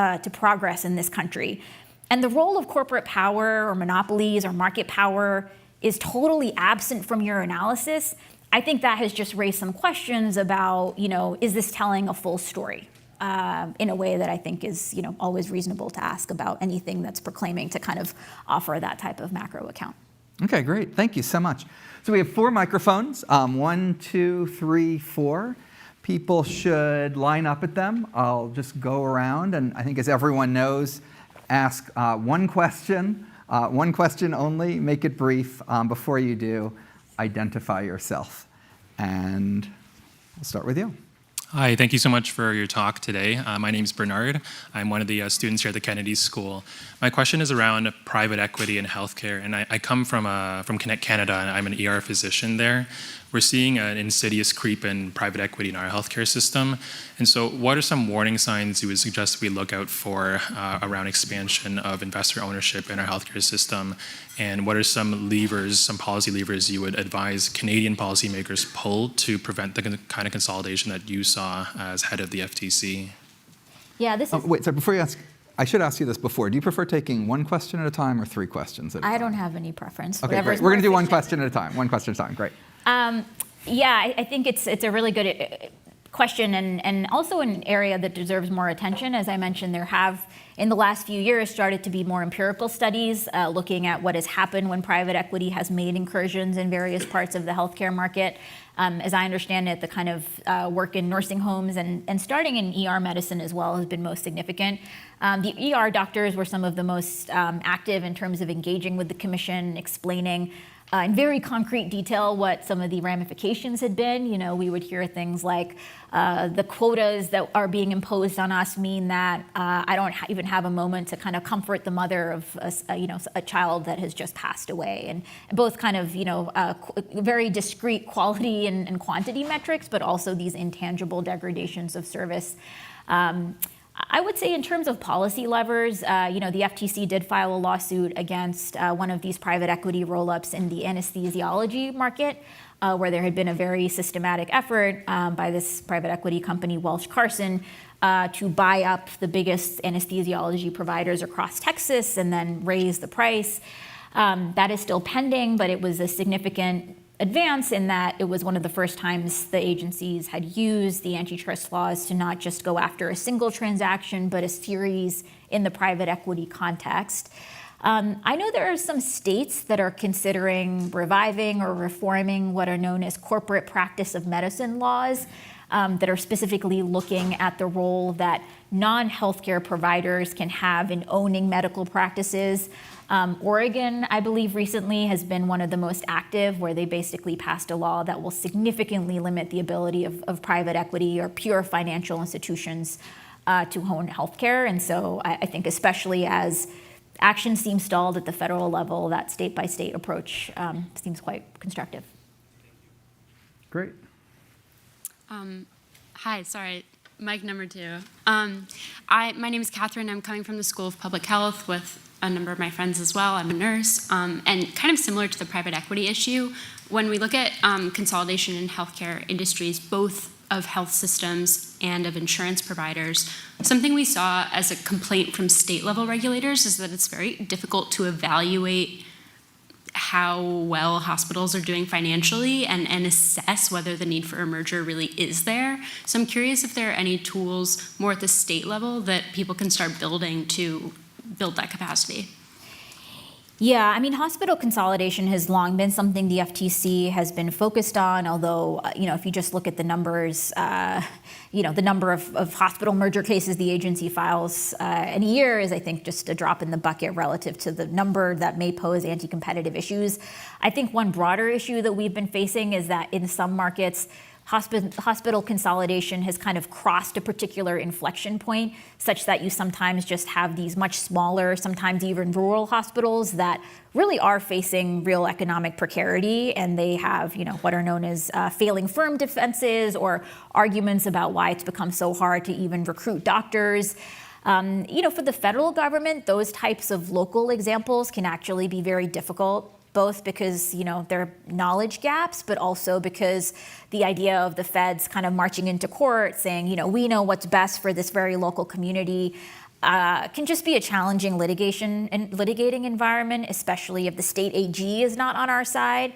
in this country, and the role of corporate power or monopolies or market power is totally absent from your analysis, I think that has just raised some questions about, is this telling a full story in a way that I think is, always reasonable to ask about anything that's proclaiming to kind of offer that type of macro account. Okay, great. Thank you so much. So we have 4 microphones, 1, 2, 3, 4. People should line up at them. I'll just go around, and I think as everyone knows, ask one question only, make it brief. Before you do, identify yourself. And we'll start with you. Hi, thank you so much for your talk today. My name is Bernard. I'm one of the students here at the Kennedy School. My question is around private equity in healthcare, and I come from Canada, and I'm an ER physician there. We're seeing an insidious creep in private equity in our healthcare system. And so what are some warning signs you would suggest we look out for around expansion of investor ownership in our healthcare system? And what are some policy levers you would advise Canadian policymakers pull to prevent the kind of consolidation that you saw as head of the FTC? Yeah, this is... Wait, so before you ask, I should ask you this before. Do you prefer taking one question at a time or 3 questions at a time? I don't have any preference. Okay, great. We're going to do one question at a time. One question at a time. Great. Yeah, I think it's a really good question, and also an area that deserves more attention. As I mentioned, there have, in the last few years, started to be more empirical studies looking at what has happened when private equity has made incursions in various parts of the healthcare market. As I understand it, the kind of work in nursing homes and starting in ER medicine as well has been most significant. The ER doctors were some of the most active in terms of engaging with the commission, explaining in very concrete detail what some of the ramifications had been. We would hear things like the quotas that are being imposed on us mean that I don't even have a moment to kind of comfort the mother of a child that has just passed away, and both kind of very discrete quality and quantity metrics, but also these intangible degradations of service. I would say in terms of policy levers, the FTC did file a lawsuit against one of these private equity roll-ups in the anesthesiology market, where there had been a very systematic effort by this private equity company, Welsh Carson, to buy up the biggest anesthesiology providers across Texas and then raise the price. That is still pending, but it was a significant advance in that it was one of the first times the agencies had used the antitrust laws to not just go after a single transaction, but a series in the private equity context. I know there are some states that are considering reviving or reforming what are known as corporate practice of medicine laws that are specifically looking at the role that non-healthcare providers can have in owning medical practices. Oregon, I believe, recently has been one of the most active, where they basically passed a law that will significantly limit the ability of private equity or pure financial institutions to own healthcare. And so I think especially as action seems stalled at the federal level, that state-by-state approach seems quite constructive. Great. Hi, sorry, mic number 2. My name is Catherine. I'm coming from the School of Public Health with a number of my friends as well. I'm a nurse, and kind of similar to the private equity issue, when we look at consolidation in healthcare industries, both of health systems and of insurance providers, something we saw as a complaint from state-level regulators is that it's very difficult to evaluate how well hospitals are doing financially and assess whether the need for a merger really is there. So I'm curious if there are any tools more at the state level that people can start building to build that capacity. Yeah, I mean, hospital consolidation has long been something the FTC has been focused on, although, if you just look at the numbers, the number of hospital merger cases the agency files in a year is, I think, just a drop in the bucket relative to the number that may pose anti-competitive issues. I think one broader issue that we've been facing is that in some markets, hospital consolidation has kind of crossed a particular inflection point, such that you sometimes just have these much smaller, sometimes even rural hospitals that really are facing real economic precarity, and they have, what are known as failing firm defenses or arguments about why it's become so hard to even recruit doctors. For the federal government, those types of local examples can actually be very difficult, both because, there are knowledge gaps, but also because the idea of the feds kind of marching into court saying, we know what's best for this very local community, can just be a challenging litigating environment, especially if the state AG is not on our side.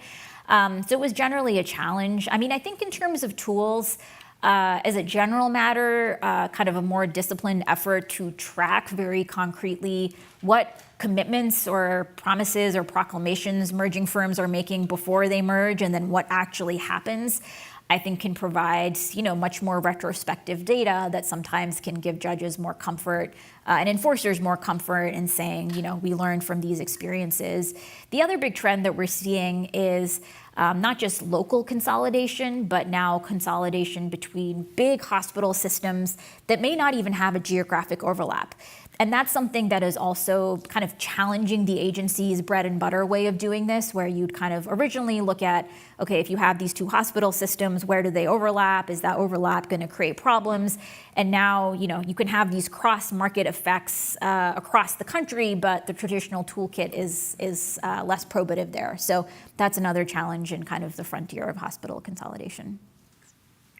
So it was generally a challenge. I mean, I think in terms of tools, as a general matter, kind of a more disciplined effort to track very concretely what commitments or promises or proclamations merging firms are making before they merge, and then what actually happens, I think can provide, much more retrospective data that sometimes can give judges more comfort and enforcers more comfort in saying, we learned from these experiences. The other big trend that we're seeing is not just local consolidation, but now consolidation between big hospital systems that may not even have a geographic overlap. And that's something that is also kind of challenging the agency's bread and butter way of doing this, where you'd kind of originally look at, okay, if you have these two hospital systems, where do they overlap? Is that overlap going to create problems? And now, you can have these cross-market effects across the country, but the traditional toolkit is less probative there. So that's another challenge in kind of the frontier of hospital consolidation.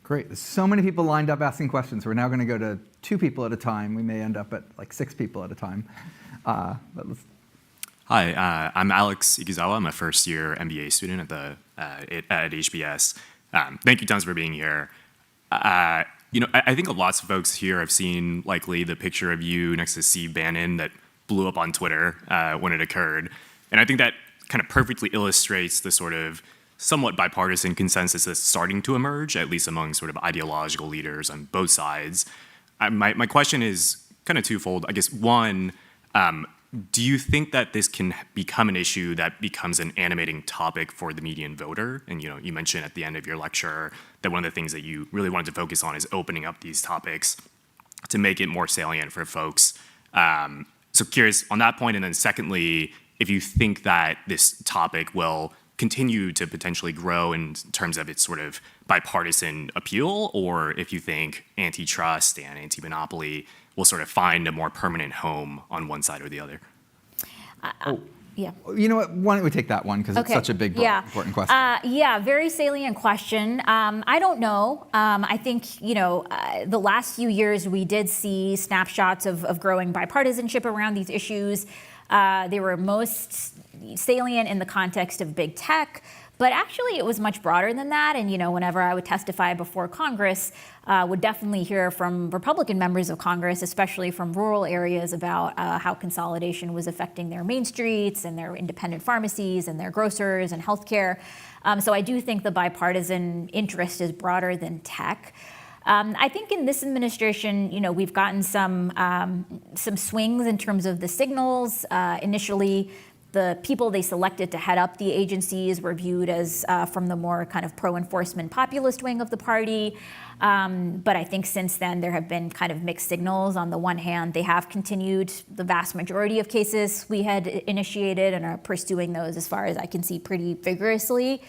Great. There's so many people lined up asking questions. We're now going to go to 2 people at a time. We may end up at like 6 people at a time. Hi, I'm Alex Iguzawa. I'm a first-year MBA student at HBS. Thank you tons for being here. I think lots of folks here have seen likely the picture of you next to Steve Bannon that blew up on Twitter when it occurred. And I think that kind of perfectly illustrates the sort of somewhat bipartisan consensus that's starting to emerge, at least among sort of ideological leaders on both sides. My question is kind of twofold. I guess one, do you think that this can become an issue that becomes an animating topic for the median voter? And you mentioned at the end of your lecture that one of the things that you really wanted to focus on is opening up these topics to make it more salient for folks. So curious on that point. And then secondly, if you think that this topic will continue to potentially grow in terms of its sort of bipartisan appeal, or if you think antitrust and anti-monopoly will sort of find a more permanent home on one side or the other. Yeah. You know what? Why don't we take that one, because it's such a big, important question. Very salient question. I don't know. I think, the last few years we did see snapshots of growing bipartisanship around these issues. They were most salient in the context of big tech, but actually it was much broader than that. And, whenever I would testify before Congress, would definitely hear from Republican members of Congress, especially from rural areas, about how consolidation was affecting their main streets and their independent pharmacies and their grocers and healthcare. So I do think the bipartisan interest is broader than tech. I think in this administration, we've gotten some swings in terms of the signals. Initially, the people they selected to head up the agencies were viewed as from the more kind of pro-enforcement populist wing of the party. But I think since then there have been kind of mixed signals. On the one hand, they have continued the vast majority of cases we had initiated and are pursuing those, as far as I can see, pretty vigorously.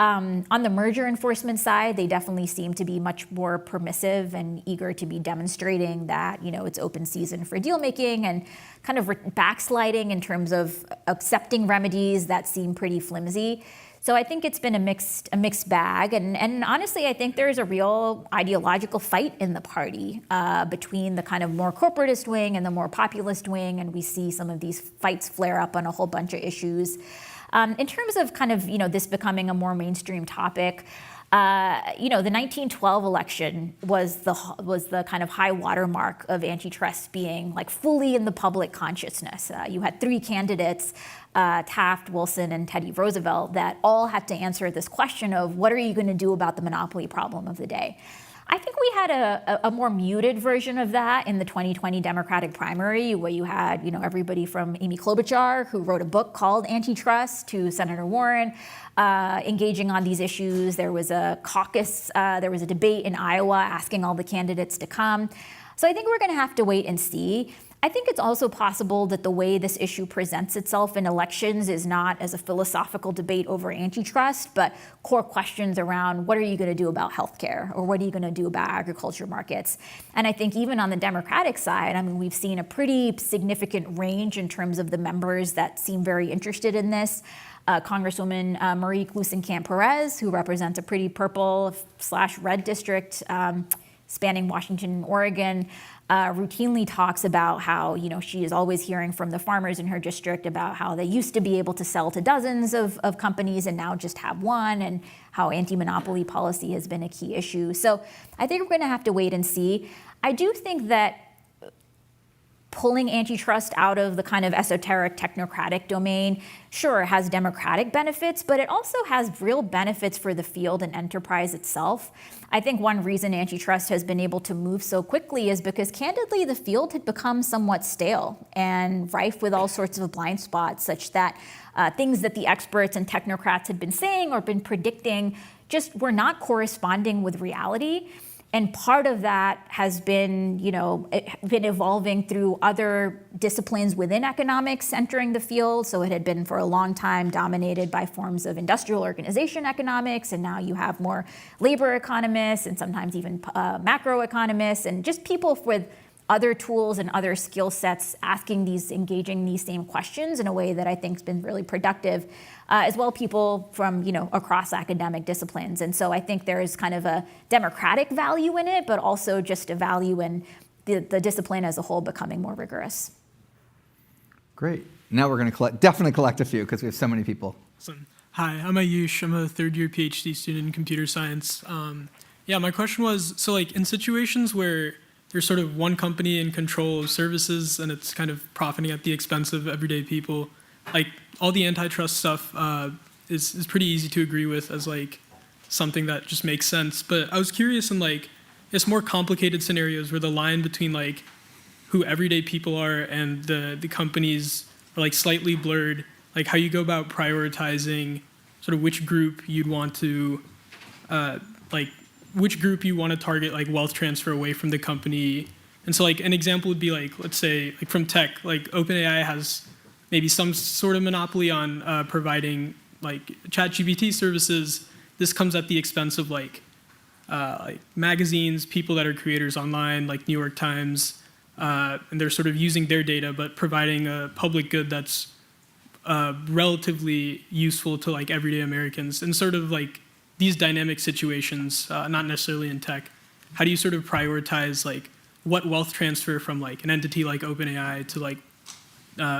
On the merger enforcement side, they definitely seem to be much more permissive and eager to be demonstrating that, it's open season for deal making, and kind of backsliding in terms of accepting remedies that seem pretty flimsy. So I think it's been a mixed bag, and honestly, I think there's a real ideological fight in the party between the kind of more corporatist wing and the more populist wing, and we see some of these fights flare up on a whole bunch of issues. In terms of kind of this becoming a more mainstream topic, the 1912 election was the kind of high watermark of antitrust being like fully in the public consciousness. You had three candidates, Taft, Wilson, and Teddy Roosevelt, that all had to answer this question of what are you going to do about the monopoly problem of the day. I think we had a more muted version of that in the 2020 Democratic primary, where you had everybody from Amy Klobuchar, who wrote a book called Antitrust, to Senator Warren, engaging on these issues. There was a caucus, there was a debate in Iowa asking all the candidates to come. So I think we're going to have to wait and see. I think it's also possible that the way this issue presents itself in elections is not as a philosophical debate over antitrust, but core questions around what are you going to do about healthcare, or what are you going to do about agriculture markets? And I think even on the Democratic side, we've seen a pretty significant range in terms of the members that seem very interested in this. Congresswoman Marie Gluesenkamp-Perez, who represents a pretty purple/red district spanning Washington and Oregon, routinely talks about how, she is always hearing from the farmers in her district about how they used to be able to sell to dozens of companies and now just have one, and how anti-monopoly policy has been a key issue. So I think we're going to have to wait and see. I do think that pulling antitrust out of the kind of esoteric technocratic domain, sure, has democratic benefits, but it also has real benefits for the field and enterprise itself. I think one reason antitrust has been able to move so quickly is because, candidly, the field had become somewhat stale and rife with all sorts of blind spots, such that things that the experts and technocrats had been saying or been predicting just were not corresponding with reality. And part of that has been, been evolving through other disciplines within economics entering the field. So it had been for a long time dominated by forms of industrial organization economics, and now you have more labor economists and sometimes even macroeconomists, and just people with other tools and other skill sets engaging these same questions in a way that I think has been really productive, as well people from, across academic disciplines. And so I think there is kind of a democratic value in it, but also just a value in the discipline as a whole becoming more rigorous. Great. Now we're going to definitely collect a few because we have so many people. Awesome. Hi, I'm Ayush. I'm a third-year PhD student in computer science. My question was, so in situations where there's sort of one company in control of services and it's kind of profiting at the expense of everyday people, all the antitrust stuff is pretty easy to agree with as something that just makes sense. But I was curious in it's more complicated scenarios where the line between who everyday people are and the companies are slightly blurred, how you go about prioritizing sort of which group you'd want to which group you want to target wealth transfer away from the company. And so an example would be let's say from tech, OpenAI has maybe some sort of monopoly on providing ChatGPT services. This comes at the expense of magazines, people that are creators online, like New York Times, and they're sort of using their data but providing a public good that's relatively useful to everyday Americans. And sort of these dynamic situations, not necessarily in tech, how do you sort of prioritize what wealth transfer from an entity like OpenAI to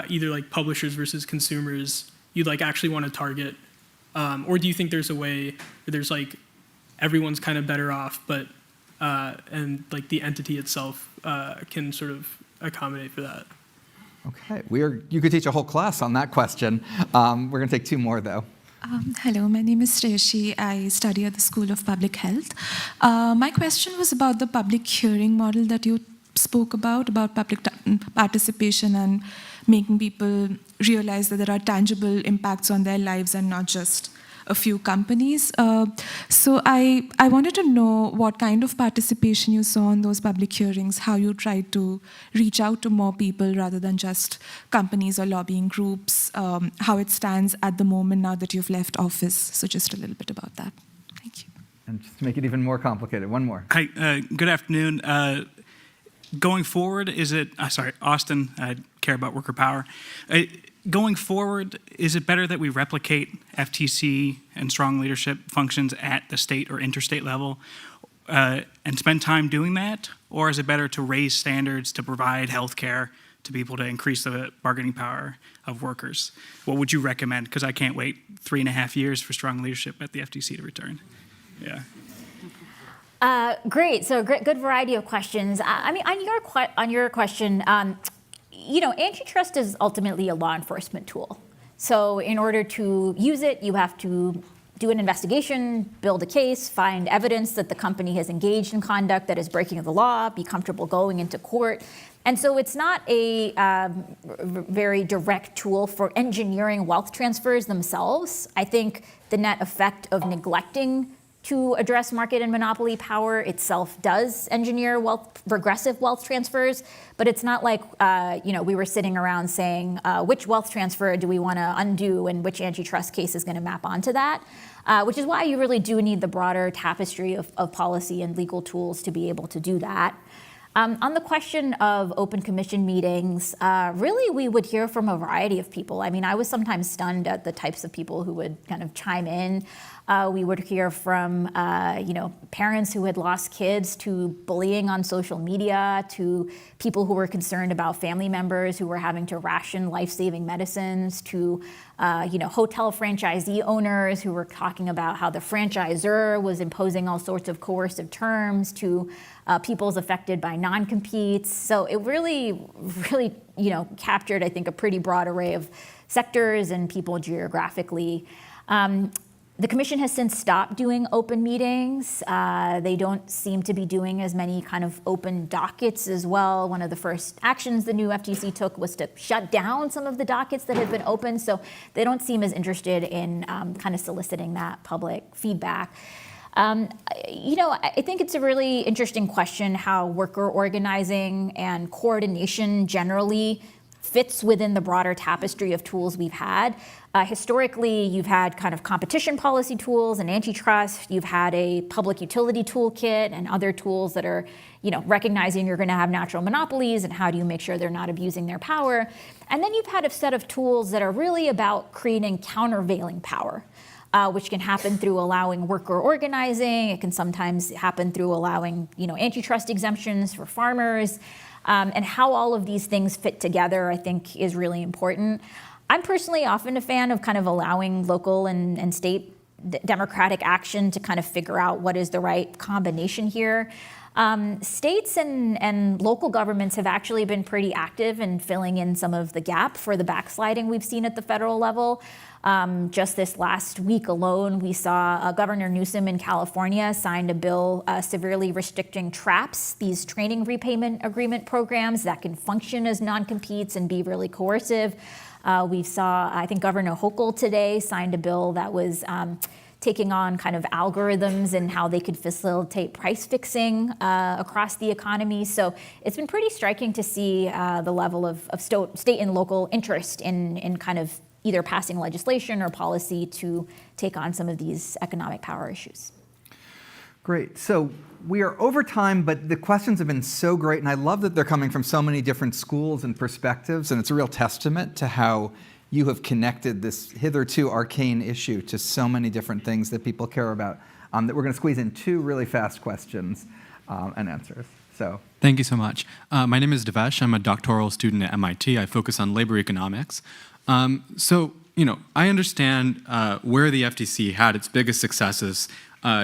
either publishers versus consumers you'd actually want to target, or do you think there's a way where there's everyone's kind of better off, but and the entity itself can sort of accommodate for that? Okay, you could teach a whole class on that question. We're going to take two more though. Hello, my name is Shreyashi. I study at the School of Public Health. My question was about the public hearing model that you spoke about public participation and making people realize that there are tangible impacts on their lives and not just a few companies. So I wanted to know what kind of participation you saw in those public hearings, how you tried to reach out to more people rather than just companies or lobbying groups, how it stands at the moment now that you've left office. So just a little bit about that. Thank you. And just to make it even more complicated, one more. Hi, good afternoon. Going forward, Austin, I care about worker power. Going forward, is it better that we replicate FTC and strong leadership functions at the state or interstate level and spend time doing that? Or is it better to raise standards to provide health care to people to increase the bargaining power of workers? What would you recommend? Because I can't wait 3.5 years for strong leadership at the FTC to return. Yeah. Great. So good variety of questions. I mean, on your question, antitrust is ultimately a law enforcement tool. So in order to use it, you have to do an investigation, build a case, find evidence that the company has engaged in conduct that is breaking the law, be comfortable going into court. And so it's not a very direct tool for engineering wealth transfers themselves. I think the net effect of neglecting to address market and monopoly power itself does engineer regressive wealth transfers, but it's not like we were sitting around saying which wealth transfer do we want to undo and which antitrust case is going to map onto that, which is why you really do need the broader tapestry of policy and legal tools to be able to do that. On the question of open commission meetings, really we would hear from a variety of people. I mean, I was sometimes stunned at the types of people who would kind of chime in. We would hear from, parents who had lost kids to bullying on social media, to people who were concerned about family members who were having to ration life-saving medicines, to, hotel franchisee owners who were talking about how the franchisor was imposing all sorts of coercive terms, to people's affected by non-competes. So it really, captured, I think, a pretty broad array of sectors and people geographically. The commission has since stopped doing open meetings. They don't seem to be doing as many kind of open dockets as well. One of the first actions the new FTC took was to shut down some of the dockets that had been open. So they don't seem as interested in kind of soliciting that public feedback. I think it's a really interesting question how worker organizing and coordination generally fits within the broader tapestry of tools we've had. Historically, you've had kind of competition policy tools and antitrust. You've had a public utility toolkit and other tools that are, recognizing you're going to have natural monopolies and how do you make sure they're not abusing their power. And then you've had a set of tools that are really about creating countervailing power, which can happen through allowing worker organizing. It can sometimes happen through allowing, antitrust exemptions for farmers. And how all of these things fit together, I think, is really important. I'm personally often a fan of kind of allowing local and state democratic action to kind of figure out what is the right combination here. States and local governments have actually been pretty active in filling in some of the gap for the backsliding we've seen at the federal level. Just this last week alone, we saw Governor Newsom in California signed a bill severely restricting TRAPs, these training repayment agreement programs that can function as non-competes and be really coercive. We saw, I think Governor Hochul today signed a bill that was taking on kind of algorithms and how they could facilitate price fixing across the economy. So it's been pretty striking to see the level of state and local interest in kind of either passing legislation or policy to take on some of these economic power issues. Great. So we are over time, but the questions have been so great, and I love that they're coming from so many different schools and perspectives, and it's a real testament to how you have connected this hitherto arcane issue to so many different things that people care about, that we're going to squeeze in 2 really fast questions and answers. So. Thank you so much. My name is Devesh. I'm a doctoral student at MIT. I focus on labor economics. I understand where the FTC had its biggest successes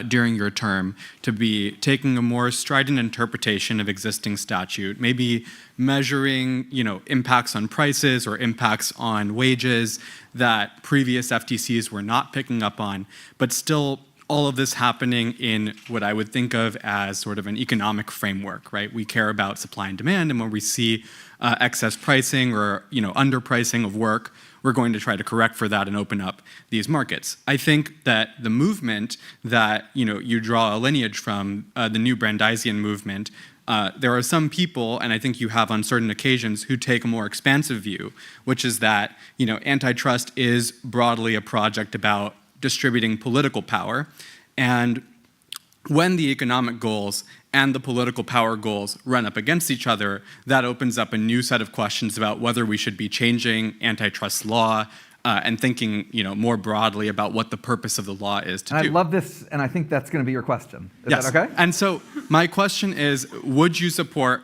during your term to be taking a more strident interpretation of existing statute, maybe measuring, impacts on prices or impacts on wages that previous FTCs were not picking up on, but still all of this happening in what I would think of as sort of an economic framework, right? We care about supply and demand, and when we see excess pricing or underpricing of work, we're going to try to correct for that and open up these markets. I think that the movement that you draw a lineage from, the new Brandeisian movement, there are some people, and I think you have on certain occasions, who take a more expansive view, which is that antitrust is broadly a project about distributing political power, and when the economic goals and the political power goals run up against each other, that opens up a new set of questions about whether we should be changing antitrust law and thinking more broadly about what the purpose of the law is to do. I love this, and I think that's going to be your question. Is yes. that okay? And so my question is, would you support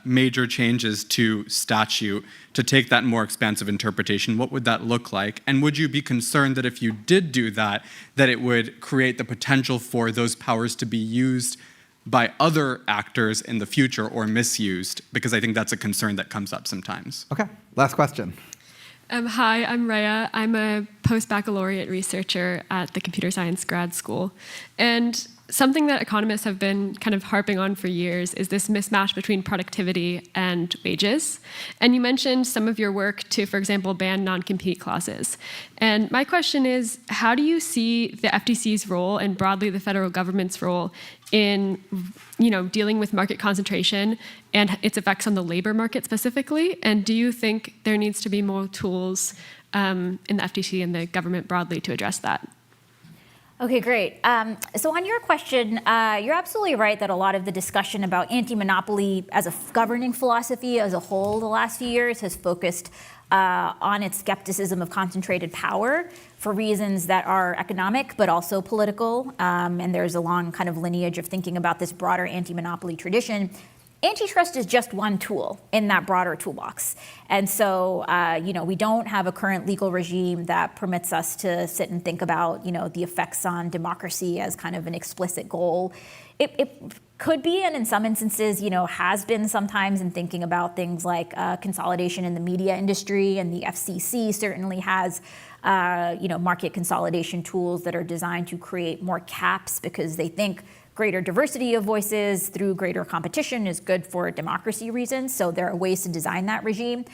major changes to statute to take that more expansive interpretation? What would that look like? And would you be concerned that if you did do that, that it would create the potential for those powers to be used by other actors in the future or misused? Because I think that's a concern that comes up sometimes. Okay, last question. Hi, I'm Rhea. I'm a post-baccalaureate researcher at the Computer Science grad school. And something that economists have been kind of harping on for years is this mismatch between productivity and wages. And you mentioned some of your work to, for example, ban non-compete clauses. And my question is, how do you see the FTC's role and broadly the federal government's role in dealing with market concentration and its effects on the labor market specifically? And do you think there needs to be more tools in the FTC and the government broadly to address that? Okay, great. So on your question, you're absolutely right that a lot of the discussion about anti-monopoly as a governing philosophy as a whole the last few years has focused on its skepticism of concentrated power for reasons that are economic but also political. And there's a long kind of lineage of thinking about this broader anti-monopoly tradition. Antitrust is just one tool in that broader toolbox. And so, we don't have a current legal regime that permits us to sit and think about, the effects on democracy as kind of an explicit goal. It could be, and in some instances, has been sometimes in thinking about things like consolidation in the media industry, and the FCC certainly has, market consolidation tools that are designed to create more caps because they think greater diversity of voices through greater competition is good for democracy reasons. So there are ways to design that regime.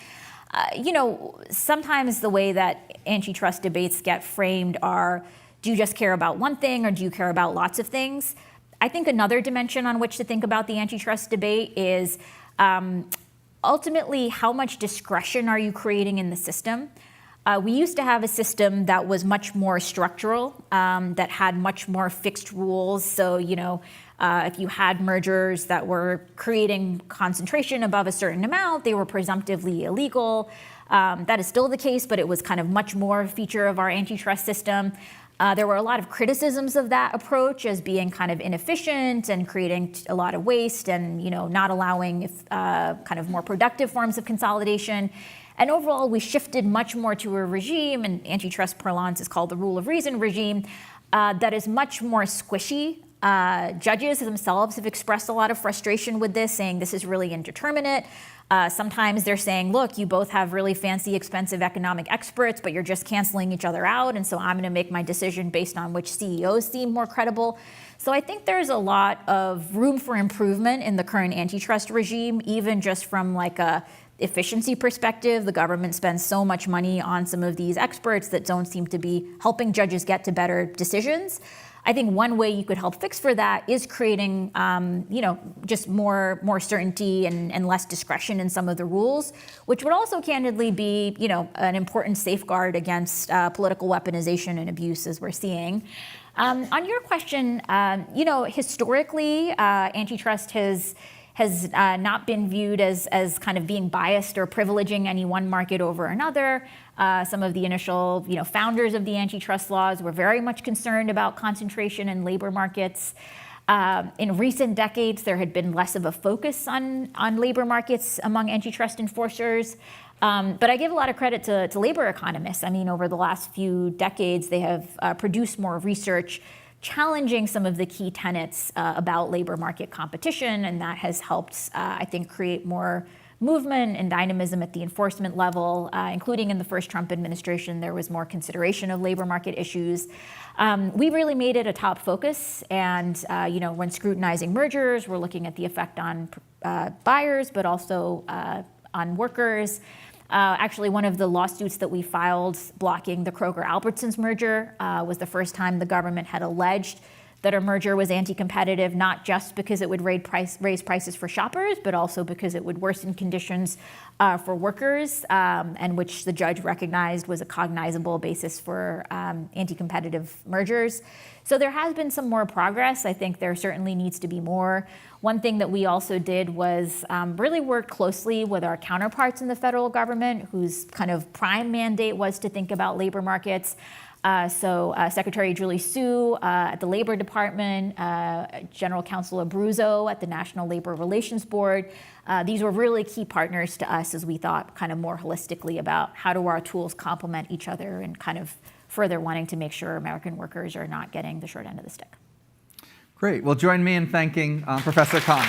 Sometimes the way that antitrust debates get framed are, do you just care about one thing or do you care about lots of things? I think another dimension on which to think about the antitrust debate is ultimately how much discretion are you creating in the system? We used to have a system that was much more structural, that had much more fixed rules. So, if you had mergers that were creating concentration above a certain amount, they were presumptively illegal. That is still the case, but it was kind of much more a feature of our antitrust system. There were a lot of criticisms of that approach as being kind of inefficient and creating a lot of waste and, not allowing kind of more productive forms of consolidation. And overall, we shifted much more to a regime, and antitrust parlance is called the rule of reason regime, that is much more squishy. Judges themselves have expressed a lot of frustration with this, saying this is really indeterminate. Sometimes they're saying, look, you both have really fancy, expensive economic experts, but you're just canceling each other out, and so I'm going to make my decision based on which CEOs seem more credible. So I think there's a lot of room for improvement in the current antitrust regime, even just from like a efficiency perspective. The government spends so much money on some of these experts that don't seem to be helping judges get to better decisions. I think one way you could help fix for that is creating, just more certainty and less discretion in some of the rules, which would also candidly be, an important safeguard against political weaponization and abuse as we're seeing. On your question, historically, antitrust has not been viewed as kind of being biased or privileging any one market over another. Some of the initial, founders of the antitrust laws were very much concerned about concentration in labor markets. In recent decades, there had been less of a focus on labor markets among antitrust enforcers. But I give a lot of credit to labor economists. I mean, over the last few decades, they have produced more research challenging some of the key tenets about labor market competition, and that has helped, I think, create more movement and dynamism at the enforcement level, including in the first Trump administration, there was more consideration of labor market issues. We really made it a top focus, and when scrutinizing mergers, we're looking at the effect on buyers, but also on workers. Actually, one of the lawsuits that we filed blocking the Kroger-Albertsons merger was the first time the government had alleged that a merger was anti-competitive, not just because it would raise prices for shoppers, but also because it would worsen conditions for workers, and which the judge recognized was a cognizable basis for anti-competitive mergers. So there has been some more progress. I think there certainly needs to be more. One thing that we also did was really work closely with our counterparts in the federal government, whose kind of prime mandate was to think about labor markets. So Secretary Julie Su at the Labor Department, General Counsel Abruzzo at the National Labor Relations Board. These were really key partners to us as we thought kind of more holistically about how do our tools complement each other and kind of further wanting to make sure American workers are not getting the short end of the stick. Great. Well, join me in thanking Professor Khan.